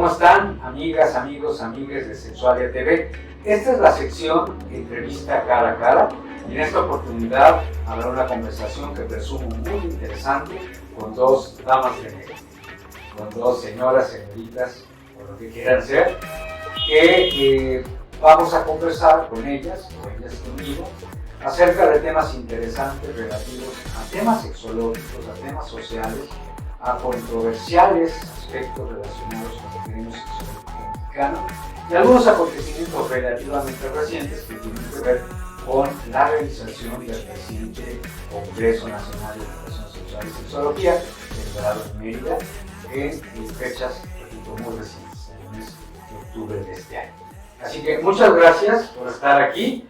¿cómo están? Amigas, amigos, amigues de Sexualia TV. Esta es la sección Entrevista Cara a Cara y en esta oportunidad habrá una conversación que presumo muy interesante con dos damas de negro, con dos señoritas, o lo que quieran ser, que vamos a conversar con ellas, o ellas conmigo, acerca de temas interesantes relativos a temas sexológicos, a temas sociales, a controversiales aspectos relacionados con el gremio sexológico mexicano y algunos acontecimientos relativamente recientes que tienen que ver con la realización del reciente Congreso Nacional de Educación Sexual y Sexología, celebrado en Mérida, en fechas muy recientes, en el mes de octubre de este año. Así que muchas gracias por estar aquí.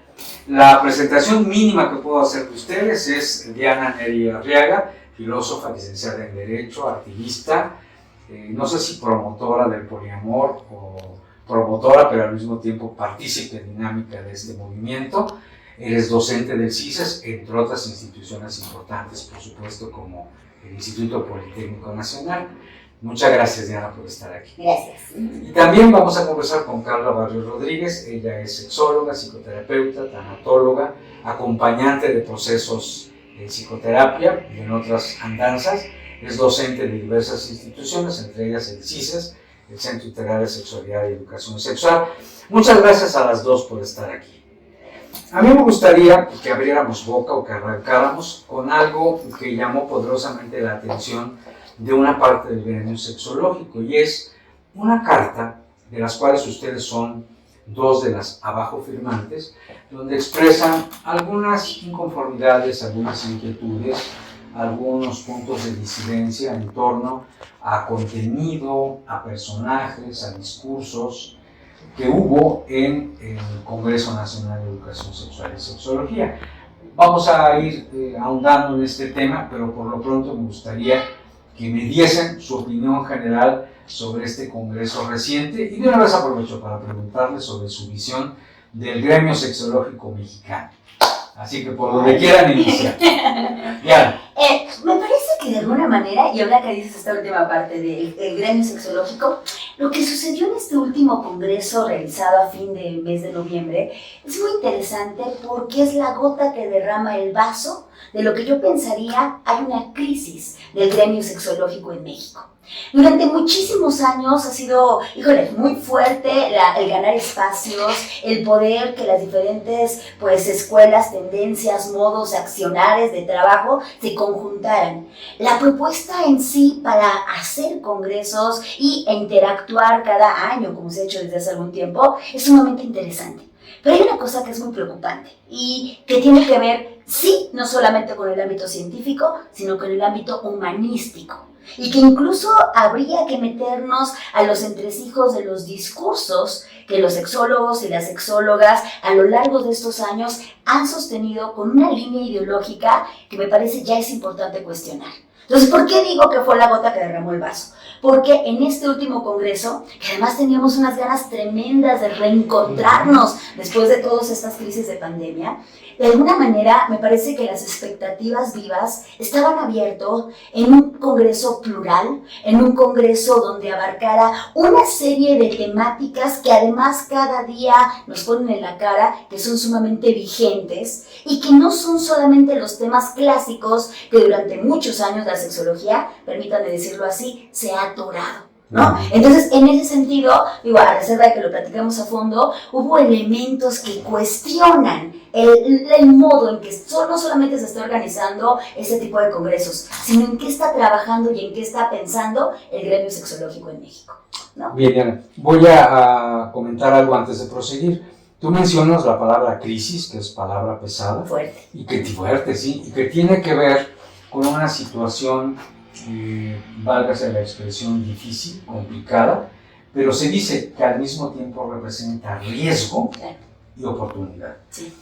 La presentación mínima que puedo hacer de ustedes es Diana Neri Arriaga, filósofa, licenciada en Derecho, activista, no sé si promotora del poliamor o promotora, pero al mismo tiempo partícipe dinámica de este movimiento. Eres docente del CISES, entre otras instituciones importantes, por supuesto, como el Instituto Politécnico Nacional. Muchas gracias, Diana, por estar aquí. Gracias. Y también vamos a conversar con Carla Barrios Rodríguez. Ella es sexóloga, psicoterapeuta, tanatóloga, acompañante de procesos de psicoterapia y en otras andanzas. Es docente de diversas instituciones, entre ellas el CISES, el Centro Integral de Sexualidad y Educación Sexual. Muchas gracias a las dos por estar aquí. A mí me gustaría que abriéramos boca o que arrancáramos con algo que llamó poderosamente la atención de una parte del gremio sexológico, y es una carta de las cuales ustedes son dos de las abajo firmantes, donde expresan algunas inconformidades, algunas inquietudes, algunos puntos de disidencia en torno a contenido, a personajes, a discursos que hubo en el Congreso Nacional de Educación Sexual y Sexología. Vamos a ir ahondando en este tema, pero por lo pronto me gustaría que me diesen su opinión general sobre este congreso reciente, y de una vez aprovecho para preguntarles sobre su visión del gremio sexológico mexicano. Así que por donde quieran iniciar. Ya. Me parece que de alguna manera, y ahora que dices esta última parte del gremio sexológico, lo que sucedió en este último congreso realizado a fin del mes de noviembre es muy interesante porque es la gota que derrama el vaso de lo que yo pensaría hay una crisis del gremio sexológico en México. Durante muchísimos años ha sido, muy fuerte el ganar espacios, el poder que las diferentes escuelas, tendencias, modos, accionarios de trabajo se conjuntaran. La propuesta en sí para hacer congresos e interactuar cada año, como se ha hecho desde hace algún tiempo, es sumamente interesante. Pero hay una cosa que es muy preocupante y que tiene que ver, sí, no solamente con el ámbito científico, sino con el ámbito humanístico. Y que incluso habría que meternos a los entresijos de los discursos que los sexólogos y las sexólogas a lo largo de estos años han sostenido con una línea ideológica que me parece ya es importante cuestionar. Entonces, ¿por qué digo que fue la gota que derramó el vaso? Porque en este último congreso, que además teníamos unas ganas tremendas de reencontrarnos después de todas estas crisis de pandemia, de alguna manera me parece que las expectativas vivas estaban abiertas en un congreso plural, en un congreso donde abarcara una serie de temáticas que además cada día nos ponen en la cara, que son sumamente vigentes y que no son solamente los temas clásicos que durante muchos años la sexología, permítanme decirlo así, se ha atorado, ¿no? Entonces, en ese sentido, a reserva de que lo platiquemos a fondo, hubo elementos que cuestionan el modo en que no solamente se está organizando ese tipo de congresos, sino en qué está trabajando y en qué está pensando el gremio sexológico en México, ¿no? Bien, Diana, voy a comentar algo antes de proseguir. Tú mencionas la palabra crisis, que es palabra pesada. Fuerte. Fuerte, sí, y que tiene que ver con una situación, válgase la expresión, difícil, complicada, pero se dice que al mismo tiempo representa riesgo y oportunidad. Sí.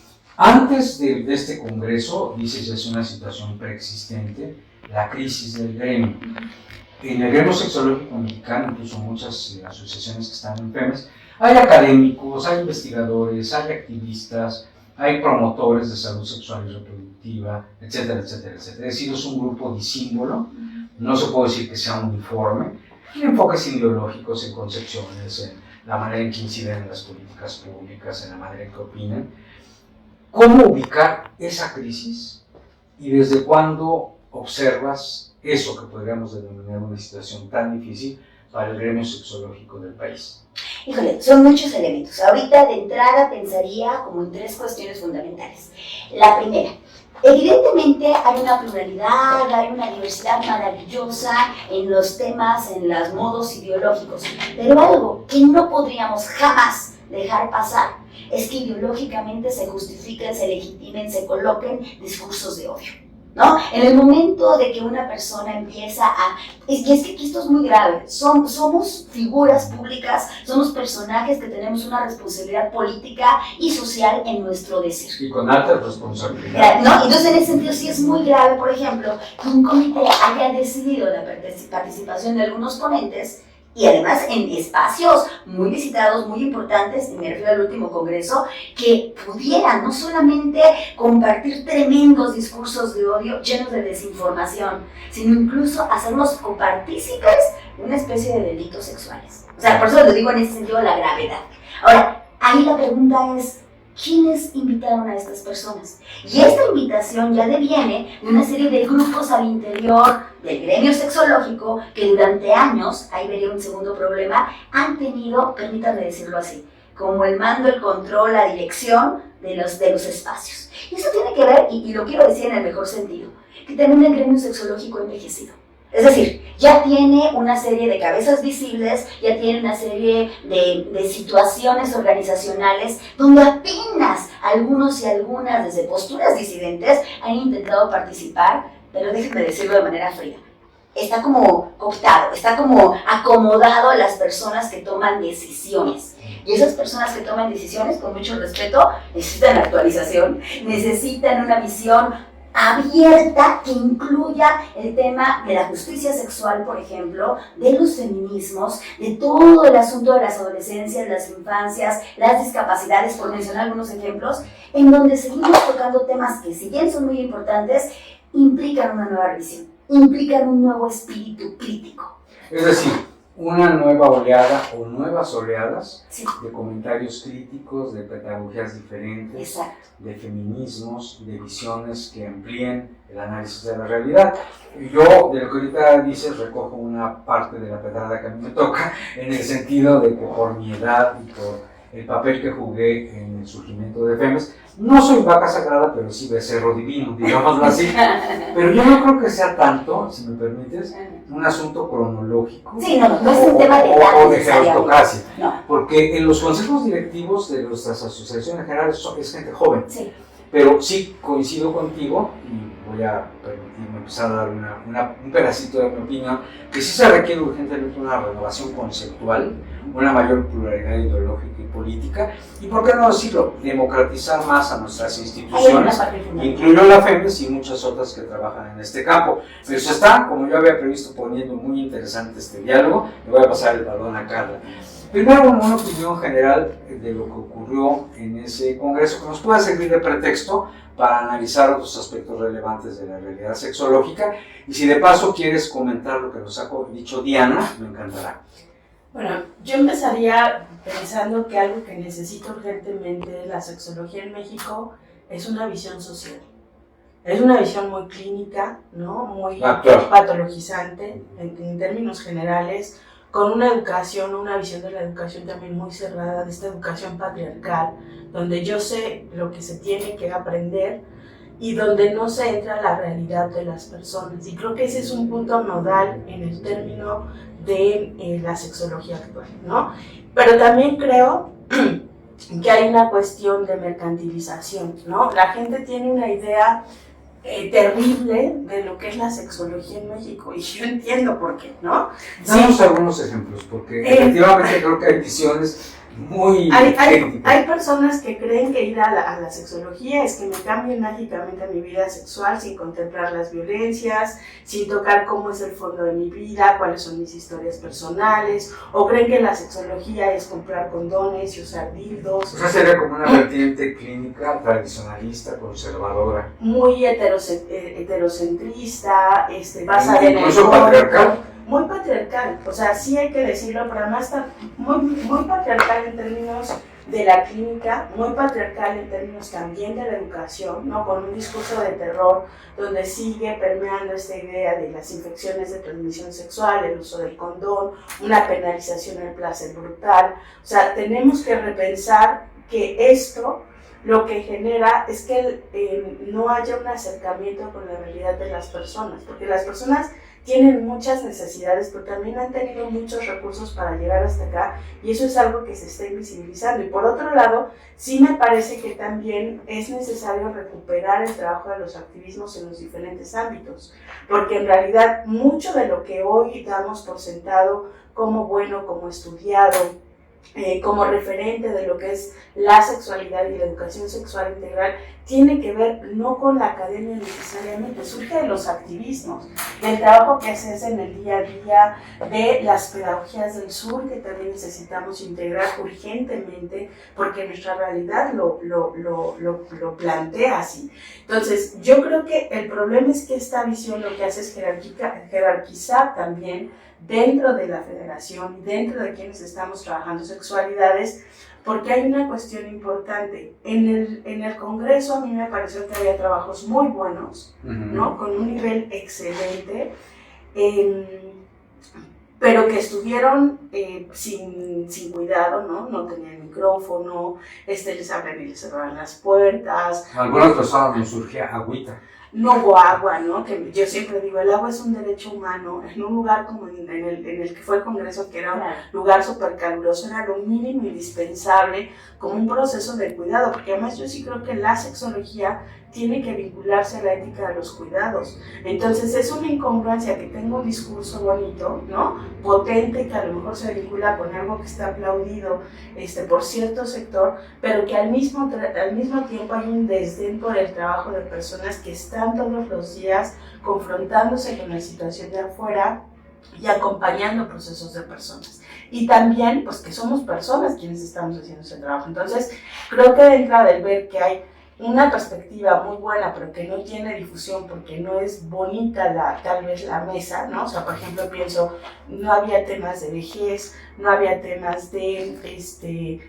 Antes de este congreso, dices, es una situación preexistente, la crisis del gremio. En el gremio sexológico mexicano, incluso muchas asociaciones que están en PEMES, hay académicos, hay investigadores, hay activistas, hay promotores de salud sexual y reproductiva, etcétera, etcétera, etcétera. Es decir, es un grupo disímbolo, no se puede decir que sea uniforme, en enfoques ideológicos, en concepciones, en la manera en que inciden en las políticas públicas, en la manera en que opinan. ¿Cómo ubicar esa crisis y desde cuándo observas eso que podríamos denominar una situación tan difícil para el gremio sexológico del país? Híjole, son muchos elementos. Ahorita de entrada pensaría como en 3 cuestiones fundamentales. La primera, evidentemente hay una pluralidad, hay una diversidad maravillosa en los temas, en los modos ideológicos, pero algo que no podríamos jamás dejar pasar es que ideológicamente se justifiquen, se legitimen, se coloquen discursos de odio, ¿no? En el momento de que una persona empieza a... Y es que esto es muy grave. Somos figuras públicas, somos personajes que tenemos una responsabilidad política y social en nuestro decir. Y con alta responsabilidad. ¿No? Entonces, en ese sentido, sí es muy grave, por ejemplo, que un comité haya decidido la participación de algunos ponentes y además en espacios muy visitados, muy importantes, y me refiero al último congreso, que pudieran no solamente compartir tremendos discursos de odio llenos de desinformación, sino incluso hacernos copartícipes de una especie de delitos sexuales. O sea, por eso lo digo en ese sentido, la gravedad. Ahora, ahí la pregunta es, ¿quiénes invitaron a estas personas? Y esta invitación ya deviene de una serie de grupos al interior del gremio sexológico que durante años, ahí vería un segundo problema, han tenido, permítanme decirlo así, como el mando, el control, la dirección de los espacios. Y eso tiene que ver, y lo quiero decir en el mejor sentido, que también el gremio sexológico ha envejecido. Es decir, ya tiene una serie de cabezas visibles, ya tiene una serie de situaciones organizacionales donde apenas algunos y algunas desde posturas disidentes han intentado participar, pero déjenme decirlo de manera fría. Está como cooptado, está como acomodado a las personas que toman decisiones. Y esas personas que toman decisiones, con mucho respeto, necesitan actualización, necesitan una visión abierta que incluya el tema de la justicia sexual, por ejemplo, de los feminismos, de todo el asunto de las adolescencias, las infancias, las discapacidades, por mencionar algunos ejemplos, en donde seguimos tocando temas que, si bien son muy importantes, implican una nueva revisión, implican un nuevo espíritu crítico. Es decir, una nueva oleada o nuevas oleadas sí. de comentarios críticos, de pedagogías diferentes, exacto. De feminismos, de visiones que amplíen el análisis de la realidad. Yo, de lo que ahorita dices, recojo una parte de la pedrada que a mí me toca, en el sentido de que por mi edad y por el papel que jugué en el surgimiento de FEMES, no soy vaca sagrada, pero sí becerro divino, digámoslo así. Pero yo no creo que sea tanto, si me permites, un asunto cronológico. Sí, no es un tema de edad o de gerontocracia. No. Porque en los consejos directivos de nuestras asociaciones generales es gente joven. Sí. Pero sí coincido contigo, y voy a permitirme empezar a dar un pedacito de mi opinión, que sí se requiere urgentemente una renovación conceptual, una mayor pluralidad ideológica y política, y por qué no decirlo, democratizar más a nuestras instituciones, incluyó la FEMES y muchas otras que trabajan en este campo. Pero se está, como yo había previsto, poniendo muy interesante este diálogo. Le voy a pasar el balón a Carla. Primero, una opinión general de lo que ocurrió en ese congreso, que nos pueda servir de pretexto para analizar otros aspectos relevantes de la realidad sexológica, y si de paso quieres comentar lo que nos ha dicho Diana, me encantará. Bueno, yo empezaría pensando que algo que necesita urgentemente la sexología en México es una visión social. Es una visión muy clínica, ¿no? Muy patologizante en términos generales, con una educación, una visión de la educación también muy cerrada, de esta educación patriarcal, donde yo sé lo que se tiene que aprender y donde no se entra la realidad de las personas. Y creo que ese es un punto nodal en el término de la sexología actual, ¿no? Pero también creo que hay una cuestión de mercantilización, ¿no? La gente tiene una idea terrible de lo que es la sexología en México, y yo entiendo por qué, ¿no? Damos algunos ejemplos, porque efectivamente creo que hay visiones muy hay personas que creen que ir a la sexología es que me cambien mágicamente mi vida sexual sin contemplar las violencias, sin tocar cómo es el fondo de mi vida, cuáles son mis historias personales, o creen que la sexología es comprar condones y usar dildos. O sea, sería como una vertiente clínica, tradicionalista, conservadora. Muy heterocentrista, basada en el patriarcal. Muy patriarcal, patriarcal, o sea, sí hay que decirlo, pero además está muy patriarcal en términos de la clínica, muy patriarcal en términos también de la educación, ¿no? Con un discurso de terror donde sigue permeando esta idea de las infecciones de transmisión sexual, el uso del condón, una penalización del placer brutal. O sea, tenemos que repensar que esto lo que genera es que no haya un acercamiento con la realidad de las personas, porque las personas tienen muchas necesidades, pero también han tenido muchos recursos para llegar hasta acá, y eso es algo que se está invisibilizando. Y por otro lado, sí me parece que también es necesario recuperar el trabajo de los activismos en los diferentes ámbitos, porque en realidad mucho de lo que hoy damos por sentado como bueno, como estudiado, como referente de lo que es la sexualidad y la educación sexual integral, tiene que ver no con la academia necesariamente, surge de los activismos, del trabajo que haces en el día a día, de las pedagogías del sur que también necesitamos integrar urgentemente porque nuestra realidad lo plantea así. Entonces, yo creo que el problema es que esta visión lo que hace es jerarquizar también dentro de la federación, dentro de quienes estamos trabajando sexualidades, porque hay una cuestión importante. En el Congreso a mí me pareció que había trabajos muy buenos, ¿no? Con un nivel excelente, pero que estuvieron sin cuidado, ¿no? No tenían micrófono, les abren y les cerraban las puertas. Algunas personas nos surgía agüita. No hubo agua, ¿no? Que yo siempre digo, el agua es un derecho humano. En un lugar como en el que fue el Congreso, que era un lugar súper caluroso, era lo mínimo indispensable como un proceso de cuidado, porque además yo sí creo que la sexología tiene que vincularse a la ética de los cuidados. Entonces es una incongruencia que tenga un discurso bonito, ¿no? Potente, que a lo mejor se vincula con algo que está aplaudido por cierto sector, pero que al mismo tiempo hay un desdén por el trabajo de personas que están todos los días confrontándose con la situación de afuera y acompañando procesos de personas. Y también, pues, que somos personas quienes estamos haciendo ese trabajo. Entonces, creo que de entrada el ver que hay una perspectiva muy buena, pero que no tiene difusión porque no es bonita tal vez la mesa, ¿no? O sea, por ejemplo, pienso, no había temas de vejez, no había temas de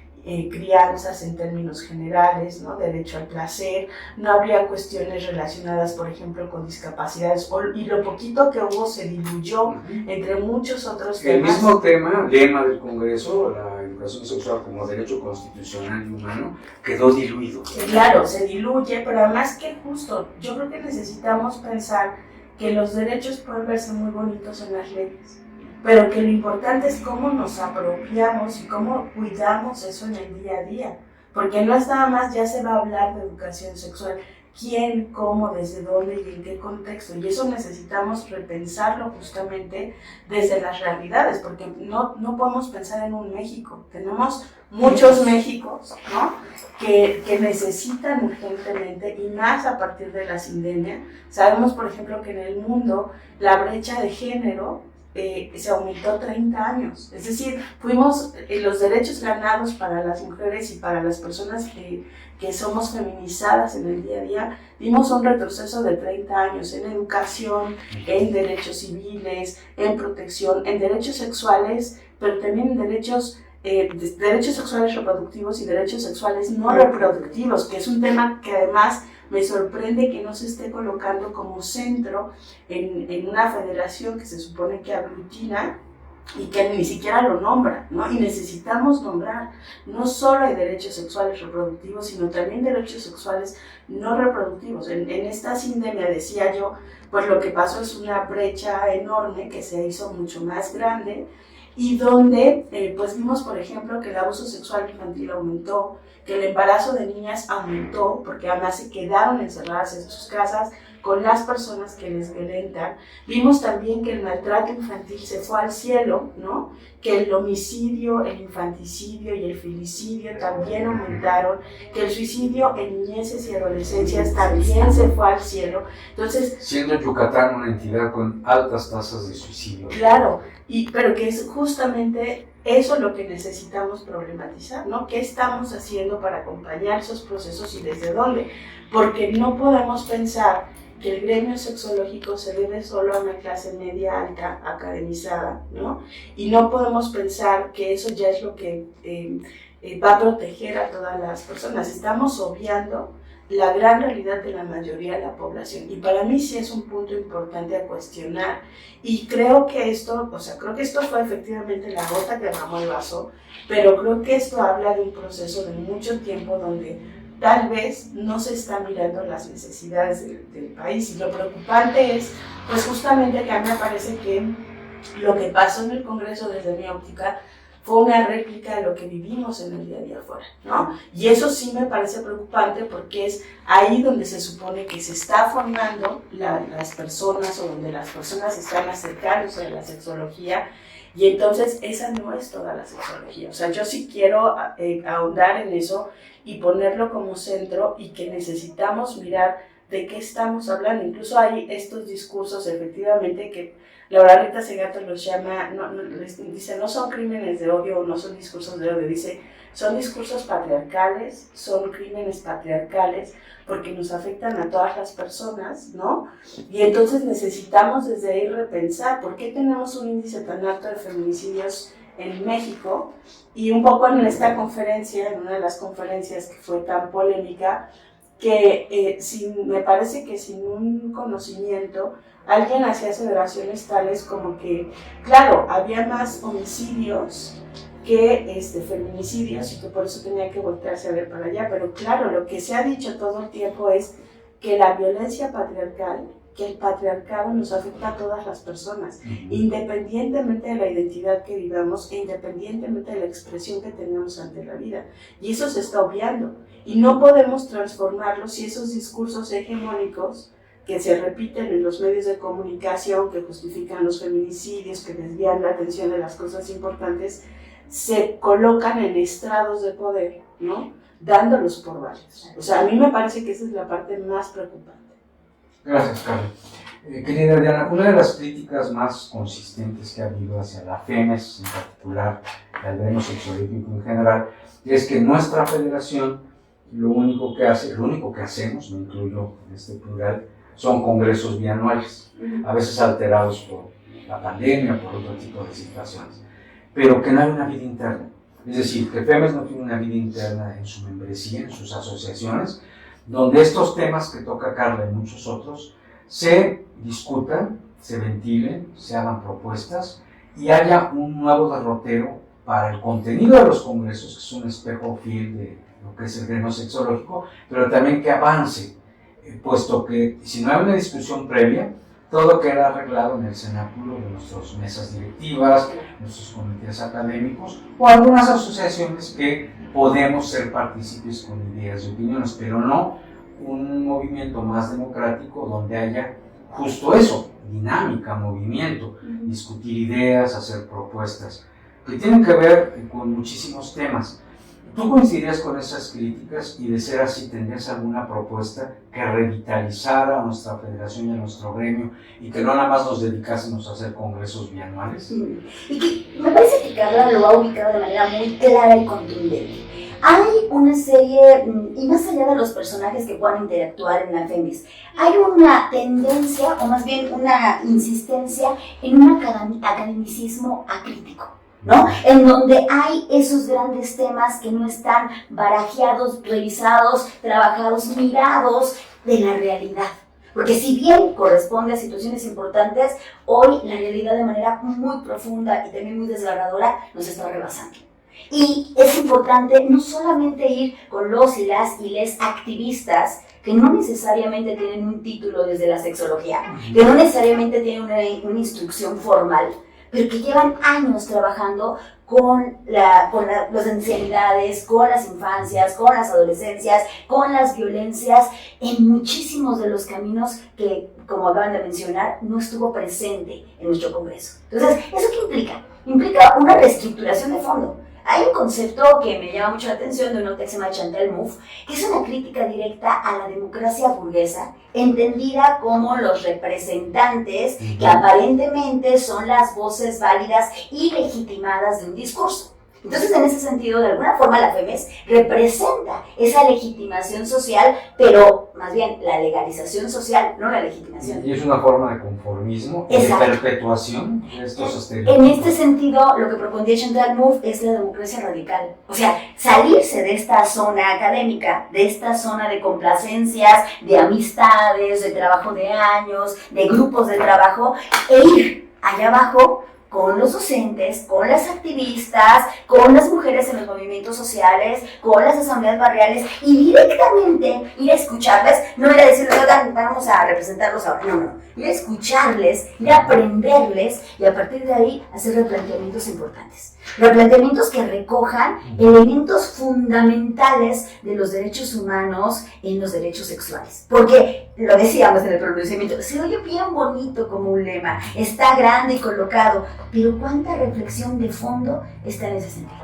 crianzas en términos generales, ¿no? Derecho al placer, no habría cuestiones relacionadas, por ejemplo, con discapacidades, y lo poquito que hubo se diluyó entre muchos otros temas. El mismo tema, lema del Congreso, la educación sexual como derecho constitucional y humano, quedó diluido. Claro, se diluye, pero además que justo, yo creo que necesitamos pensar que los derechos pueden verse muy bonitos en las leyes, pero que lo importante es cómo nos apropiamos y cómo cuidamos eso en el día a día, porque no es nada más, ya se va a hablar de educación sexual, quién, cómo, desde dónde y en qué contexto, y eso necesitamos repensarlo justamente desde las realidades, porque no podemos pensar en un México, tenemos muchos Méxicos, ¿no? que necesitan urgentemente, y más a partir de la sindemia. Sabemos, por ejemplo, que en el mundo la brecha de género se aumentó 30 años, es decir, fuimos los derechos ganados para las mujeres y para las personas que somos feminizadas en el día a día, dimos un retroceso de 30 años en educación, en derechos civiles, en protección, en derechos sexuales, pero también en derechos sexuales reproductivos y derechos sexuales no reproductivos, que es un tema que además me sorprende que no se esté colocando como centro en una federación que se supone que aglutina y que ni siquiera lo nombra, ¿no? Y necesitamos nombrar, no solo hay derechos sexuales reproductivos, sino también derechos sexuales no reproductivos. En esta sindemia, decía yo, pues lo que pasó es una brecha enorme que se hizo mucho más grande, y donde pues vimos, por ejemplo, que el abuso sexual infantil aumentó, que el embarazo de niñas aumentó, porque además se quedaron encerradas en sus casas con las personas que les violentan. Vimos también que el maltrato infantil se fue al cielo, ¿no? Que el homicidio, el infanticidio y el filicidio también aumentaron, que el suicidio en niñeces y adolescencias también se fue al cielo. Entonces, siendo Yucatán una entidad con altas tasas de suicidio. Claro, pero que es justamente eso lo que necesitamos problematizar, ¿no? ¿Qué estamos haciendo para acompañar esos procesos y desde dónde? Porque no podemos pensar que el gremio sexológico se debe solo a una clase media alta academizada, ¿no? Y no podemos pensar que eso ya es lo que va a proteger a todas las personas. Estamos obviando la gran realidad de la mayoría de la población. Y para mí sí es un punto importante a cuestionar. Y creo que esto fue efectivamente la gota que derramó el vaso, pero creo que esto habla de un proceso de mucho tiempo donde tal vez no se están mirando las necesidades del país. Y lo preocupante es, pues justamente que a mí me parece que lo que pasó en el Congreso desde mi óptica fue una réplica de lo que vivimos en el día a día afuera, ¿no? Y eso sí me parece preocupante porque es ahí donde se supone que se está formando las personas o donde las personas están acercándose a la sexología, y entonces esa no es toda la sexología. O sea, yo sí quiero ahondar en eso y ponerlo como centro, y que necesitamos mirar de qué estamos hablando. Incluso hay estos discursos efectivamente que Laura Rita Segato los llama, dice, no son crímenes de odio, no son discursos de odio, dice, son discursos patriarcales, son crímenes patriarcales, porque nos afectan a todas las personas, ¿no? Y entonces necesitamos desde ahí repensar por qué tenemos un índice tan alto de feminicidios en México. Y un poco en esta conferencia, en una de las conferencias que fue tan polémica, que me parece que sin un conocimiento alguien hacía aseveraciones tales como que, claro, había más homicidios que feminicidios, y que por eso tenía que voltearse a ver para allá. Pero claro, lo que se ha dicho todo el tiempo es que la violencia patriarcal, que el patriarcado nos afecta a todas las personas, independientemente de la identidad que vivamos e independientemente de la expresión que tenemos ante la vida. Y eso se está obviando. Y no podemos transformarlo si esos discursos hegemónicos que se repiten en los medios de comunicación, que justifican los feminicidios, que desvían la atención de las cosas importantes, se colocan en estrados de poder, ¿no? Dándolos por válidos. O sea, a mí me parece que esa es la parte más preocupante. Gracias, Carlos. Querida Diana, una de las críticas más consistentes que ha habido hacia la FEMES en particular, y al gremio sexológico en general, es que nuestra federación lo único que hacemos, me incluyo en este plural, son congresos bianuales, a veces alterados por la pandemia, por otro tipo de situaciones, pero que no hay una vida interna. Es decir, que FEMES no tiene una vida interna en su membresía, en sus asociaciones, donde estos temas que toca Carla y muchos otros se discutan, se ventilen, se hagan propuestas y haya un nuevo derrotero para el contenido de los congresos, que es un espejo fiel de lo que es el gremio sexológico, pero también que avance, puesto que si no hay una discusión previa, todo queda arreglado en el cenáculo de nuestras mesas directivas, nuestros comités académicos o algunas asociaciones que podemos ser partícipes con ideas y opiniones, pero no un movimiento más democrático donde haya justo eso, dinámica, movimiento, discutir ideas, hacer propuestas, que tienen que ver con muchísimos temas. ¿Tú coincidías con esas críticas y, de ser así, tendrías alguna propuesta que revitalizara a nuestra federación y a nuestro gremio y que no nada más nos dedicásemos a hacer congresos bianuales? Y que me parece que Carla lo ha ubicado de manera muy clara y contundente. Hay una serie, y más allá de los personajes que puedan interactuar en la FEMES, hay una tendencia, o más bien una insistencia en un academicismo acrítico, ¿no? En donde hay esos grandes temas que no están barajeados, revisados, trabajados, mirados de la realidad. Porque si bien corresponde a situaciones importantes, hoy la realidad de manera muy profunda y también muy desgarradora nos está rebasando. Y es importante no solamente ir con los y les activistas que no necesariamente tienen un título desde la sexología, que no necesariamente tienen una instrucción formal, pero que llevan años trabajando con las ancianidades, con las infancias, con las adolescencias, con las violencias, en muchísimos de los caminos que, como acaban de mencionar, no estuvo presente en nuestro Congreso. Entonces, ¿eso qué implica? Implica una reestructuración de fondo. Hay un concepto que me llama mucho la atención de un autor que se llama Chantal Mouffe, que es una crítica directa a la democracia burguesa, entendida como los representantes que aparentemente son las voces válidas y legitimadas de un discurso. Entonces, en ese sentido, de alguna forma, la FEMES representa esa legitimación social, pero más bien la legalización social, no la legitimación. Y es una forma de conformismo y de perpetuación de estos estereotipos. En este sentido, lo que propondría Chantal Mouffe es la democracia radical. O sea, salirse de esta zona académica, de esta zona de complacencias, de amistades, de trabajo de años, de grupos de trabajo, e ir allá abajo con los docentes, con las activistas, con las mujeres en los movimientos sociales, con las asambleas barriales y directamente ir a escucharles, no ir a decirles, oigan, vamos a representarlos ahora, no, ir a escucharles, ir a aprenderles y a partir de ahí hacer replanteamientos importantes. Replanteamientos que recojan elementos fundamentales de los derechos humanos en los derechos sexuales. Porque, lo decíamos en el pronunciamiento, se oye bien bonito como un lema, está grande y colocado, pero ¿cuánta reflexión de fondo está en ese sentido?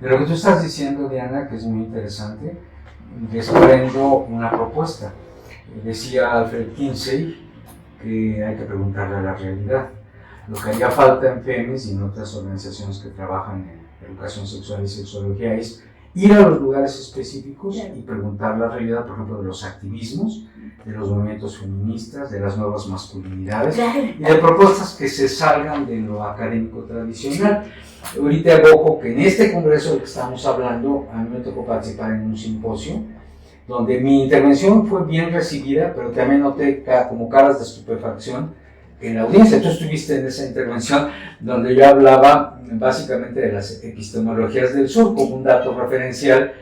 De lo que tú estás diciendo, Diana, que es muy interesante, desprendo una propuesta. Decía Alfred Kinsey que hay que preguntarle a la realidad. Lo que haría falta en FEMES y en otras organizaciones que trabajan en educación sexual y sexología es ir a los lugares específicos y preguntar la realidad, por ejemplo, de los activismos, de los movimientos feministas, de las nuevas masculinidades y de propuestas que se salgan de lo académico tradicional. Ahorita evoco que en este congreso del que estamos hablando, a mí me tocó participar en un simposio donde mi intervención fue bien recibida, pero también noté como caras de estupefacción en la audiencia. Tú estuviste en esa intervención donde yo hablaba básicamente de las epistemologías del sur como un dato referencial,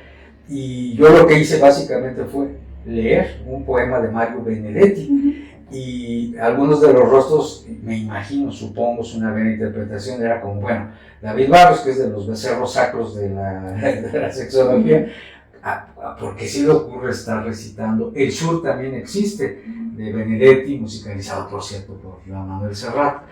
y yo lo que hice básicamente fue leer un poema de Mario Benedetti, y algunos de los rostros, me imagino, supongo, es una buena interpretación, era como, bueno, David Barros, que es de los becerros sacros de la sexología, ¿por qué se le ocurre estar recitando? El sur también existe, de Benedetti, musicalizado, por cierto, por Joan Manuel Serrat.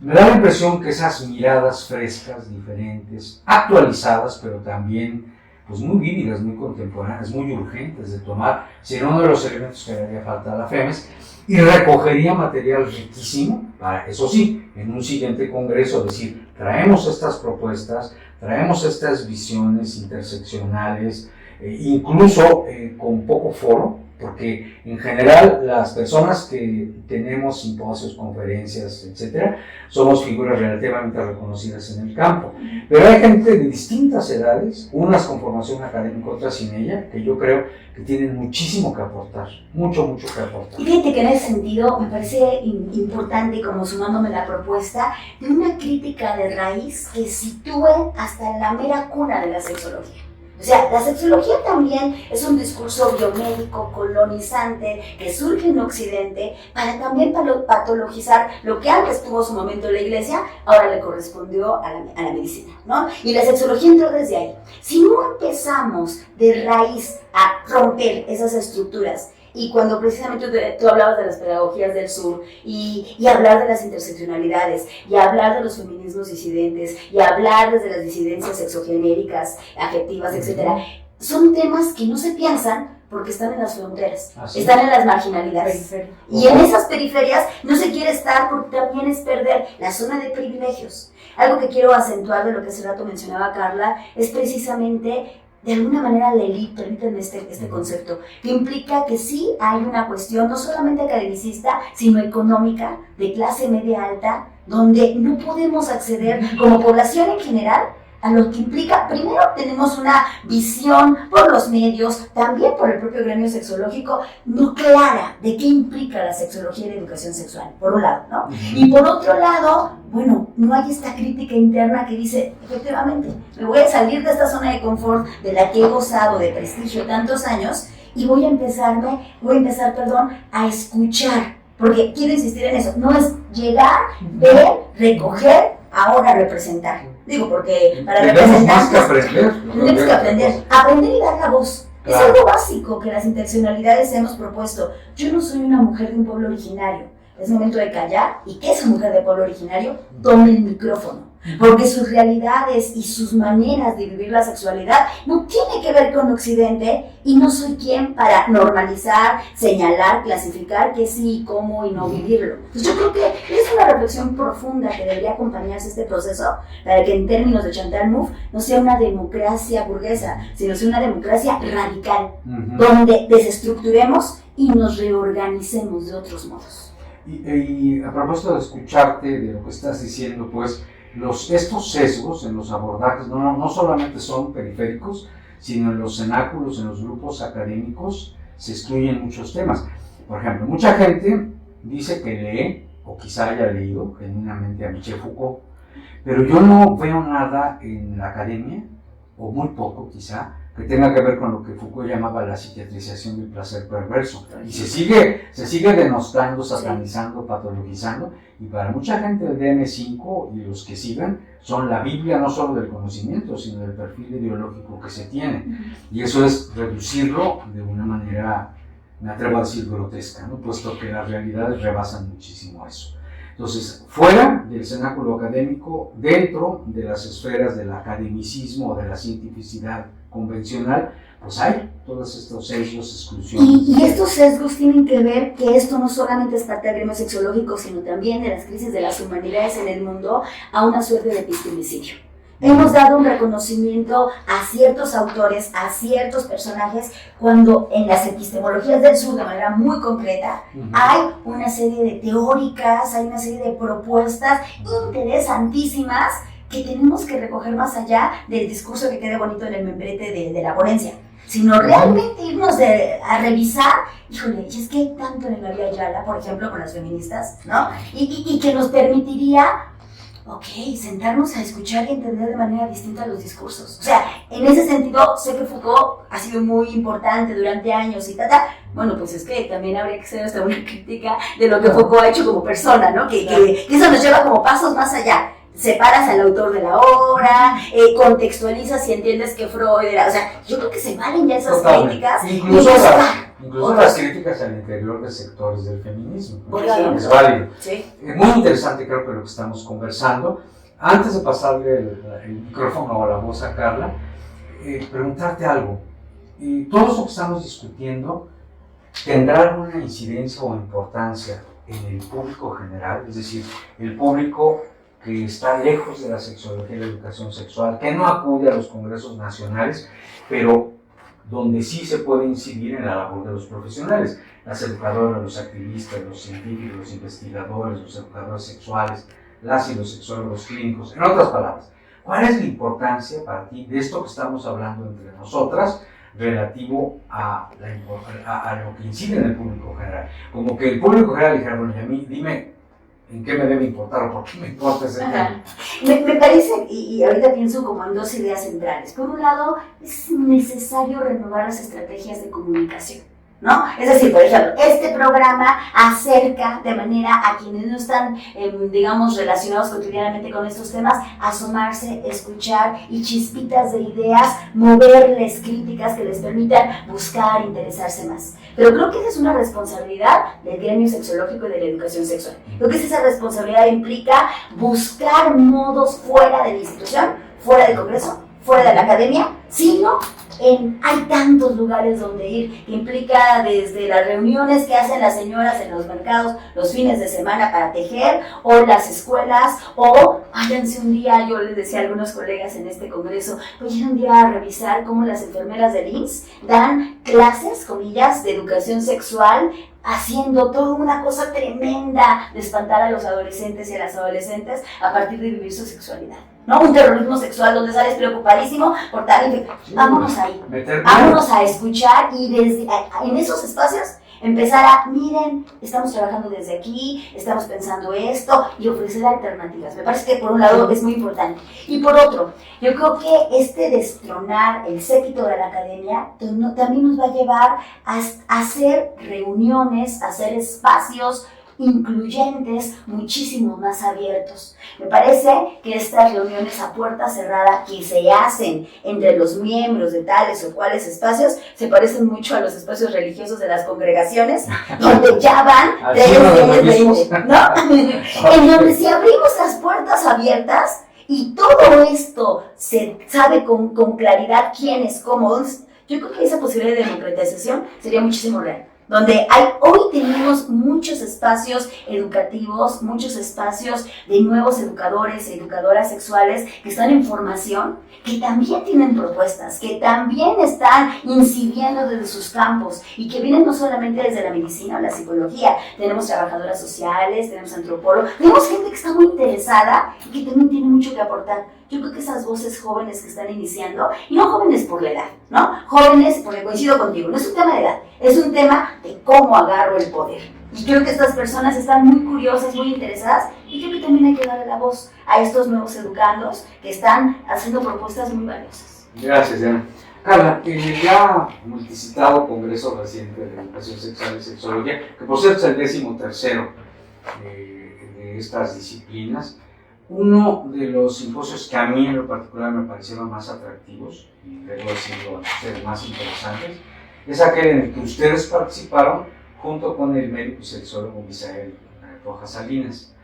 Me da la impresión que esas miradas frescas, diferentes, actualizadas, pero también pues muy vívidas, muy contemporáneas, muy urgentes de tomar, sería uno de los elementos que le haría falta a la FEMES, y recogería material riquísimo para, eso sí, en un siguiente congreso decir, traemos estas propuestas, traemos estas visiones interseccionales, incluso con poco foro, porque en general las personas que tenemos simposios, conferencias, etcétera, somos figuras relativamente reconocidas en el campo, pero hay gente de distintas edades, unas con formación académica, otras sin ella, que yo creo que tienen muchísimo que aportar, mucho que aportar. Y fíjate que en ese sentido me parece importante, como sumándome la propuesta, de una crítica de raíz que sitúe hasta en la mera cuna de la sexología. O sea, la sexología también es un discurso biomédico, colonizante, que surge en Occidente para también patologizar lo que antes tuvo su momento la Iglesia, ahora le correspondió a la medicina, ¿no? Y la sexología entró desde ahí. Si no empezamos de raíz a romper esas estructuras, y cuando precisamente tú hablabas de las pedagogías del sur y hablar de las interseccionalidades y hablar de los feminismos disidentes y hablar desde las disidencias sexogenéricas, afectivas, etc., son temas que no se piensan porque están en las fronteras, están en las marginalidades. Y en esas periferias no se quiere estar porque también es perder la zona de privilegios. Algo que quiero acentuar de lo que hace rato mencionaba Carla es precisamente, de alguna manera, la élite, permítanme este concepto, que implica que sí hay una cuestión no solamente academicista, sino económica, de clase media alta, donde no podemos acceder como población en general a lo que implica. Primero tenemos una visión por los medios, también por el propio gremio sexológico, no clara de qué implica la sexología y la educación sexual, por un lado, ¿no? Y por otro lado, bueno, no hay esta crítica interna que dice, efectivamente, me voy a salir de esta zona de confort de la que he gozado de prestigio tantos años y voy a empezar, a escuchar, porque quiero insistir en eso, no es llegar, ver, recoger, ahora representar. Digo, porque para representar tenemos que aprender y dar la voz. Claro. Es algo básico que las interseccionalidades hemos propuesto. Yo no soy una mujer de un pueblo originario, es momento de callar y que esa mujer de pueblo originario tome el micrófono. Porque sus realidades y sus maneras de vivir la sexualidad no tiene que ver con Occidente y no soy quien para normalizar, señalar, clasificar qué sí, cómo y no vivirlo. Entonces yo creo que es una reflexión profunda que debería acompañarse este proceso para que en términos de Chantal Mouffe no sea una democracia burguesa, sino sea una democracia radical, donde desestructuremos y nos reorganicemos de otros modos. Y a propósito de escucharte, de lo que estás diciendo, pues estos sesgos en los abordajes no solamente son periféricos, sino en los cenáculos, en los grupos académicos, se excluyen muchos temas. Por ejemplo, mucha gente dice que lee, o quizá haya leído genuinamente a Michel Foucault, pero yo no veo nada en la academia, o muy poco quizá, que tenga que ver con lo que Foucault llamaba la psiquiatrización del placer perverso. Y se sigue denostando, satanizando, patologizando, y para mucha gente el DSM-5 y los que sigan son la Biblia no solo del conocimiento, sino del perfil ideológico que se tiene. Y eso es reducirlo de una manera, me atrevo a decir, grotesca, ¿no? Puesto que las realidades rebasan muchísimo eso. Entonces, fuera del cenáculo académico, dentro de las esferas del academicismo o de la cientificidad convencional, pues hay todos estos sesgos, exclusiones. Y estos sesgos tienen que ver que esto no solamente es parte del gremio sexológico, sino también de las crisis de las humanidades en el mundo, a una suerte de epistemicidio. Hemos dado un reconocimiento a ciertos autores, a ciertos personajes, cuando en las epistemologías del sur, de manera muy concreta, hay una serie de teóricas, hay una serie de propuestas interesantísimas que tenemos que recoger más allá del discurso que quede bonito en el membrete de la ponencia, sino realmente irnos a revisar, híjole, y es que hay tanto en la vía Ayala, por ejemplo, con las feministas, ¿no? Y que nos permitiría, sentarnos a escuchar y entender de manera distinta los discursos. O sea, en ese sentido, sé que Foucault ha sido muy importante durante años y bueno, pues es que también habría que hacer hasta una crítica de lo que Foucault ha hecho como persona, ¿no? Que eso nos lleva como pasos más allá. Separas al autor de la obra, contextualizas y entiendes que Freud era, o sea, yo creo que se valen ya esas críticas. Incluso las críticas al interior de sectores del feminismo, claro, es válido. Sí. Muy interesante creo que lo que estamos conversando. Antes de pasarle el micrófono o la voz a Carla, preguntarte algo. Todo eso que estamos discutiendo tendrá alguna incidencia o importancia en el público general, es decir, el público que está lejos de la sexología y la educación sexual, que no acude a los congresos nacionales, pero donde sí se puede incidir en la labor de los profesionales, las educadoras, los activistas, los científicos, los investigadores, los educadores sexuales, las y los sexólogos clínicos. En otras palabras, ¿cuál es la importancia para ti de esto que estamos hablando entre nosotras relativo a lo que incide en el público general? Como que el público general dijera, bueno, y a mí, dime, ¿en qué me debe importar o por qué me importa ese tema? Me parece, y ahorita pienso como en dos ideas centrales. Por un lado, es necesario renovar las estrategias de comunicación, ¿no? Es decir, por ejemplo, este programa acerca de manera a quienes no están, digamos, relacionados cotidianamente con estos temas, asomarse, escuchar y chispitas de ideas, moverles críticas que les permitan buscar, interesarse más. Pero creo que esa es una responsabilidad del gremio sexológico y de la educación sexual. Creo que esa responsabilidad implica buscar modos fuera de la institución, fuera del congreso, fuera de la academia, sino hay tantos lugares donde ir, que implica desde las reuniones que hacen las señoras en los mercados los fines de semana para tejer, o las escuelas, o váyanse un día, yo les decía a algunos colegas en este congreso, vayan un día a revisar cómo las enfermeras del IMSS dan clases, comillas, de educación sexual, haciendo toda una cosa tremenda de espantar a los adolescentes y a las adolescentes a partir de vivir su sexualidad, ¿no? Un terrorismo sexual donde sales preocupadísimo por tal. Vámonos ahí, vámonos a escuchar y desde en esos espacios empezar a, miren, estamos trabajando desde aquí, estamos pensando esto y ofrecer alternativas. Me parece que por un lado es muy importante. Y por otro, yo creo que destronar el séquito de la academia también nos va a llevar a hacer reuniones, a hacer espacios incluyentes, muchísimo más abiertos. Me parece que estas reuniones a puerta cerrada que se hacen entre los miembros de tales o cuales espacios se parecen mucho a los espacios religiosos de las congregaciones, donde ya van 3, 10, 20, ¿no? En donde si abrimos las puertas abiertas y todo esto se sabe con claridad quién es cómo, yo creo que esa posibilidad de democratización sería muchísimo real. Donde hoy tenemos muchos espacios educativos, muchos espacios de nuevos educadores y educadoras sexuales que están en formación, que también tienen propuestas, que también están incidiendo desde sus campos y que vienen no solamente desde la medicina o la psicología. Tenemos trabajadoras sociales, tenemos antropólogos, tenemos gente que está muy interesada y que también tiene mucho que aportar. Yo creo que esas voces jóvenes que están iniciando, y no jóvenes por la edad, ¿no? Jóvenes, porque coincido contigo, no es un tema de edad, es un tema de cómo agarro el poder. Y creo que estas personas están muy curiosas, muy interesadas, y creo que también hay que darle la voz a estos nuevos educandos que están haciendo propuestas muy valiosas. Gracias, Diana. Carla, el ya multicitado Congreso Reciente de Educación Sexual y Sexología, que por cierto es el 13º de estas disciplinas, uno de los simposios que a mí en lo particular me parecieron más atractivos, y debo decirlo a ustedes más interesantes, es aquel en el que ustedes participaron junto con el médico y sexólogo Misael Rojas Salinas.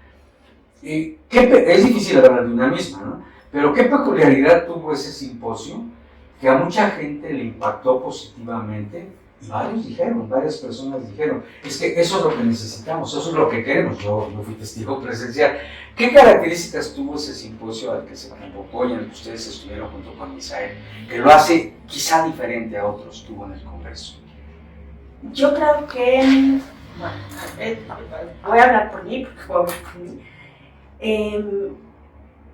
Es difícil hablar de una misma, ¿no? Pero ¿qué peculiaridad tuvo ese simposio que a mucha gente le impactó positivamente? Y varias personas dijeron, es que eso es lo que necesitamos, eso es lo que queremos. Yo fui testigo presencial. ¿Qué características tuvo ese simposio al que se convocó y en el que ustedes estuvieron junto con Misael, que lo hace quizá diferente a otros tuvo en el Congreso? Yo creo que, voy a hablar por mí, porque voy a hablar por mí.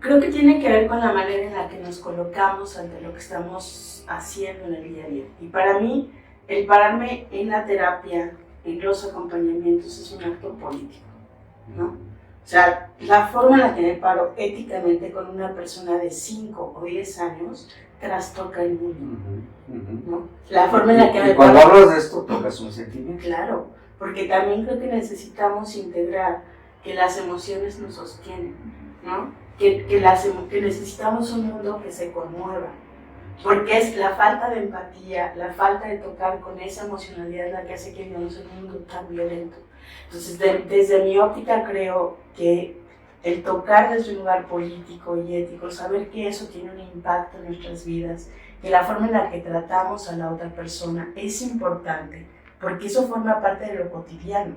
Creo que tiene que ver con la manera en la que nos colocamos ante lo que estamos haciendo en el día a día. Y para mí, el pararme en la terapia, en los acompañamientos, es un acto político, ¿no? O sea, la forma en la que me paro éticamente con una persona de 5 o 10 años trastoca el mundo, ¿no? La forma en la que me paro... Cuando hablas de esto, tocas un sentimiento. Claro, porque también creo que necesitamos integrar que las emociones nos sostienen, ¿no? Que necesitamos un mundo que se conmueva. Porque es la falta de empatía, la falta de tocar con esa emocionalidad la que hace que vivamos en un mundo tan violento. Entonces, desde mi óptica creo que el tocar desde un lugar político y ético, saber que eso tiene un impacto en nuestras vidas, que la forma en la que tratamos a la otra persona es importante, porque eso forma parte de lo cotidiano.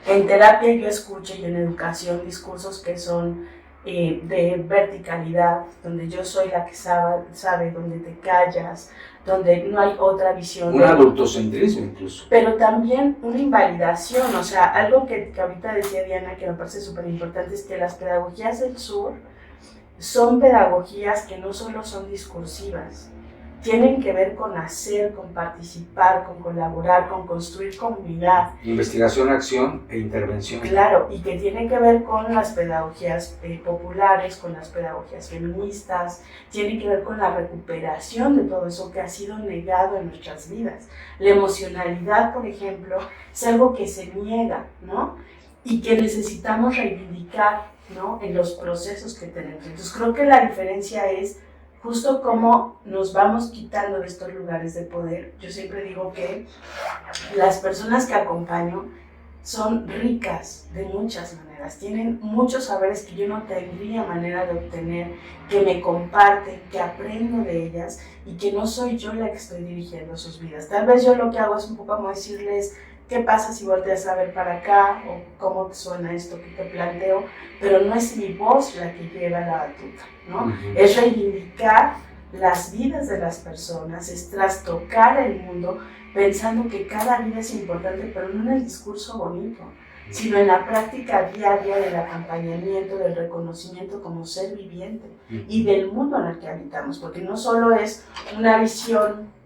En terapia yo escucho y en educación discursos que son de verticalidad, donde yo soy la que sabe, donde te callas, donde no hay otra visión. Un adultocentrismo incluso. Pero también una invalidación, o sea, algo que ahorita decía Diana que me parece súper importante es que las pedagogías del sur son pedagogías que no solo son discursivas, tienen que ver con hacer, con participar, con colaborar, con construir comunidad. Investigación, acción e intervención. Claro, y que tienen que ver con las pedagogías populares, con las pedagogías feministas, tienen que ver con la recuperación de todo eso que ha sido negado en nuestras vidas. La emocionalidad, por ejemplo, es algo que se niega, ¿no? Y que necesitamos reivindicar, ¿no? En los procesos que tenemos. Entonces creo que la diferencia es justo cómo nos vamos quitando de estos lugares de poder. Yo siempre digo que las personas que acompaño son ricas de muchas maneras, tienen muchos saberes que yo no tendría manera de obtener, que me comparten, que aprendo de ellas y que no soy yo la que estoy dirigiendo sus vidas. Tal vez yo lo que hago es un poco como decirles, ¿qué pasa si volteas a ver para acá? ¿O cómo te suena esto que te planteo? Pero no es mi voz la que lleva la batuta, ¿no? Es reivindicar las vidas de las personas, es trastocar el mundo pensando que cada vida es importante, pero no en el discurso bonito, sino en la práctica diaria del acompañamiento, del reconocimiento como ser viviente y del mundo en el que habitamos, porque no solo es una visión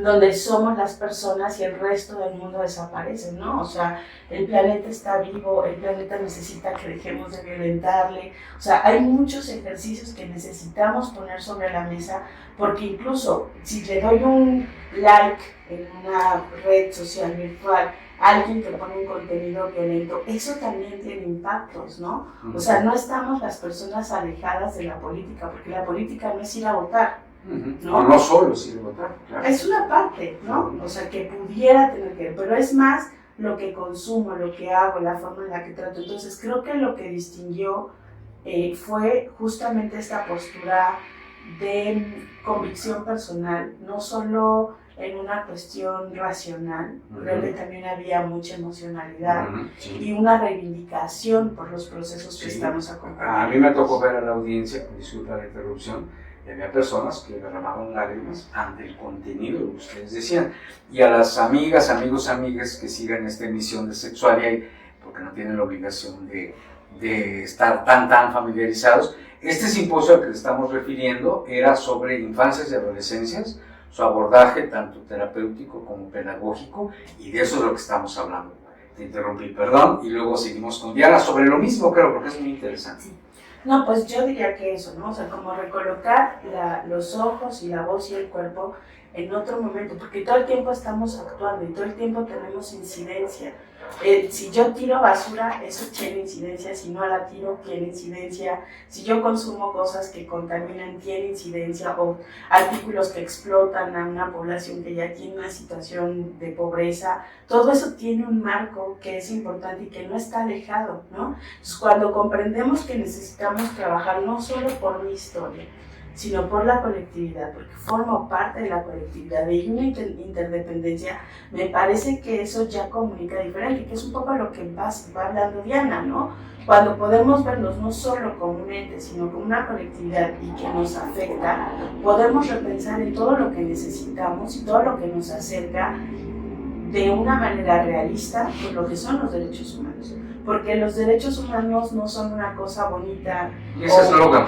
donde somos las personas y el resto del mundo desaparece, ¿no? O sea, el planeta está vivo, el planeta necesita que dejemos de violentarle, o sea, hay muchos ejercicios que necesitamos poner sobre la mesa, porque incluso si le doy un like en una red social virtual alguien que pone un contenido violento, eso también tiene impactos, ¿no? O sea, no estamos las personas alejadas de la política, porque la política no es ir a votar, ¿no? No solo es ir a votar, claro. Es una parte, ¿no? O sea, que pudiera tener que ver, pero es más lo que consumo, lo que hago, la forma en la que trato. Entonces, creo que lo que distinguió fue justamente esta postura de convicción personal, no solo en una cuestión racional, creo que también había mucha emocionalidad y una reivindicación por los procesos que estamos acompañando. A mí me tocó ver a la audiencia, disculpa la interrupción, y había personas que derramaban lágrimas ante el contenido de lo que ustedes decían. Y a las amigas, amigos, amigas que sigan esta emisión de Sexualidad, porque no tienen la obligación de estar tan familiarizados, este simposio al que le estamos refiriendo era sobre infancias y adolescencias, su abordaje tanto terapéutico como pedagógico, y de eso es lo que estamos hablando. Te interrumpí, perdón, y luego seguimos con Diana sobre lo mismo, creo, porque es muy interesante. No, pues yo diría que eso, ¿no? O sea, como recolocar los ojos y la voz y el cuerpo en otro momento, porque todo el tiempo estamos actuando y todo el tiempo tenemos incidencia. Si yo tiro basura, eso tiene incidencia; si no la tiro, tiene incidencia; si yo consumo cosas que contaminan, tiene incidencia; o artículos que explotan a una población que ya tiene una situación de pobreza. Todo eso tiene un marco que es importante y que no está alejado, ¿no? Entonces, cuando comprendemos que necesitamos trabajar no solo por mi historia, sino por la colectividad, porque formo parte de la colectividad, de una interdependencia, me parece que eso ya comunica diferente, que es un poco lo que va hablando Diana, ¿no? Cuando podemos vernos no solo como un ente, sino como una colectividad y que nos afecta, podemos repensar en todo lo que necesitamos y todo lo que nos acerca de una manera realista con lo que son los derechos humanos. Porque los derechos humanos no son una cosa bonita. Y ese eslogan.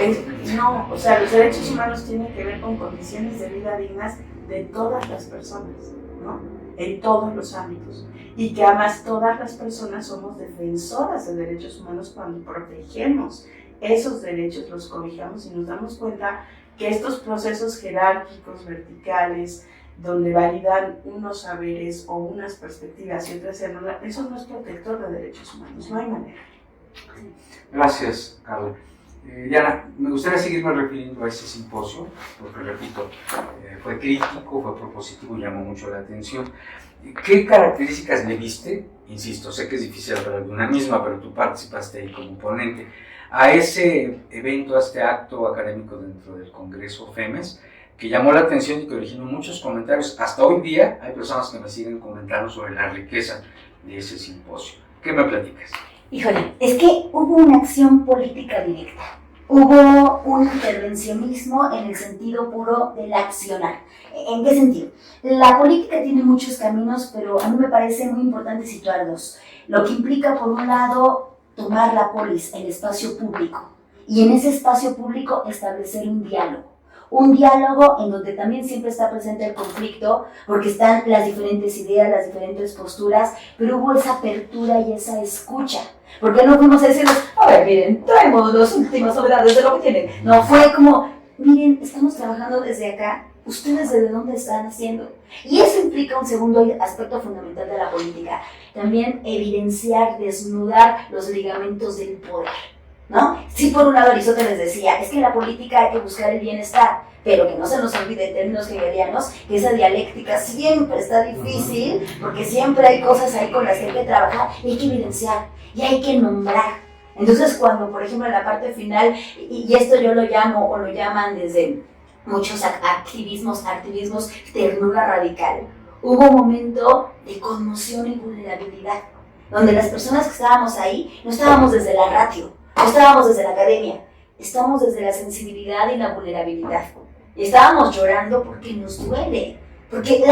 No, o sea, los derechos humanos tienen que ver con condiciones de vida dignas de todas las personas, ¿no? En todos los ámbitos. Y que además todas las personas somos defensoras de derechos humanos cuando protegemos esos derechos, los cobijamos y nos damos cuenta que estos procesos jerárquicos, verticales, donde validan unos saberes o unas perspectivas y otras, eso no es protector de derechos humanos, no hay manera. Gracias, Carla. Diana, me gustaría seguirme refiriendo a ese simposio, porque repito, fue crítico, fue propositivo y llamó mucho la atención. ¿Qué características le viste? Insisto, sé que es difícil hablar de una misma, pero tú participaste ahí como ponente, a ese evento, a este acto académico dentro del Congreso FEMES, que llamó la atención y que originó muchos comentarios. Hasta hoy día hay personas que me siguen comentando sobre la riqueza de ese simposio. ¿Qué me platicas? Híjole, es que hubo una acción política directa. Hubo un intervencionismo en el sentido puro del accionar. ¿En qué sentido? La política tiene muchos caminos, pero a mí me parece muy importante situar dos. Lo que implica, por un lado, tomar la polis, el espacio público, y en ese espacio público establecer un diálogo. Un diálogo en donde también siempre está presente el conflicto, porque están las diferentes ideas, las diferentes posturas, pero hubo esa apertura y esa escucha. Porque no fuimos a decirles, a ver, miren, traemos las últimas novedades de lo que tienen. No, fue como, miren, estamos trabajando desde acá, ¿ustedes desde dónde están haciendo? Y eso implica un segundo aspecto fundamental de la política, también evidenciar, desnudar los ligamentos del poder, ¿no? Sí, por un lado Aristóteles decía, es que en la política hay que buscar el bienestar, pero que no se nos olvide en términos hegelianos que esa dialéctica siempre está difícil, porque siempre hay cosas ahí con las que hay que trabajar, y hay que evidenciar, y hay que nombrar. Entonces cuando, por ejemplo, en la parte final, y esto yo lo llamo, o lo llaman desde muchos activismos, ternura radical, hubo un momento de conmoción y vulnerabilidad, donde las personas que estábamos ahí, no estábamos desde la ratio, no estábamos desde la academia, estamos desde la sensibilidad y la vulnerabilidad. Y estábamos llorando porque nos duele, porque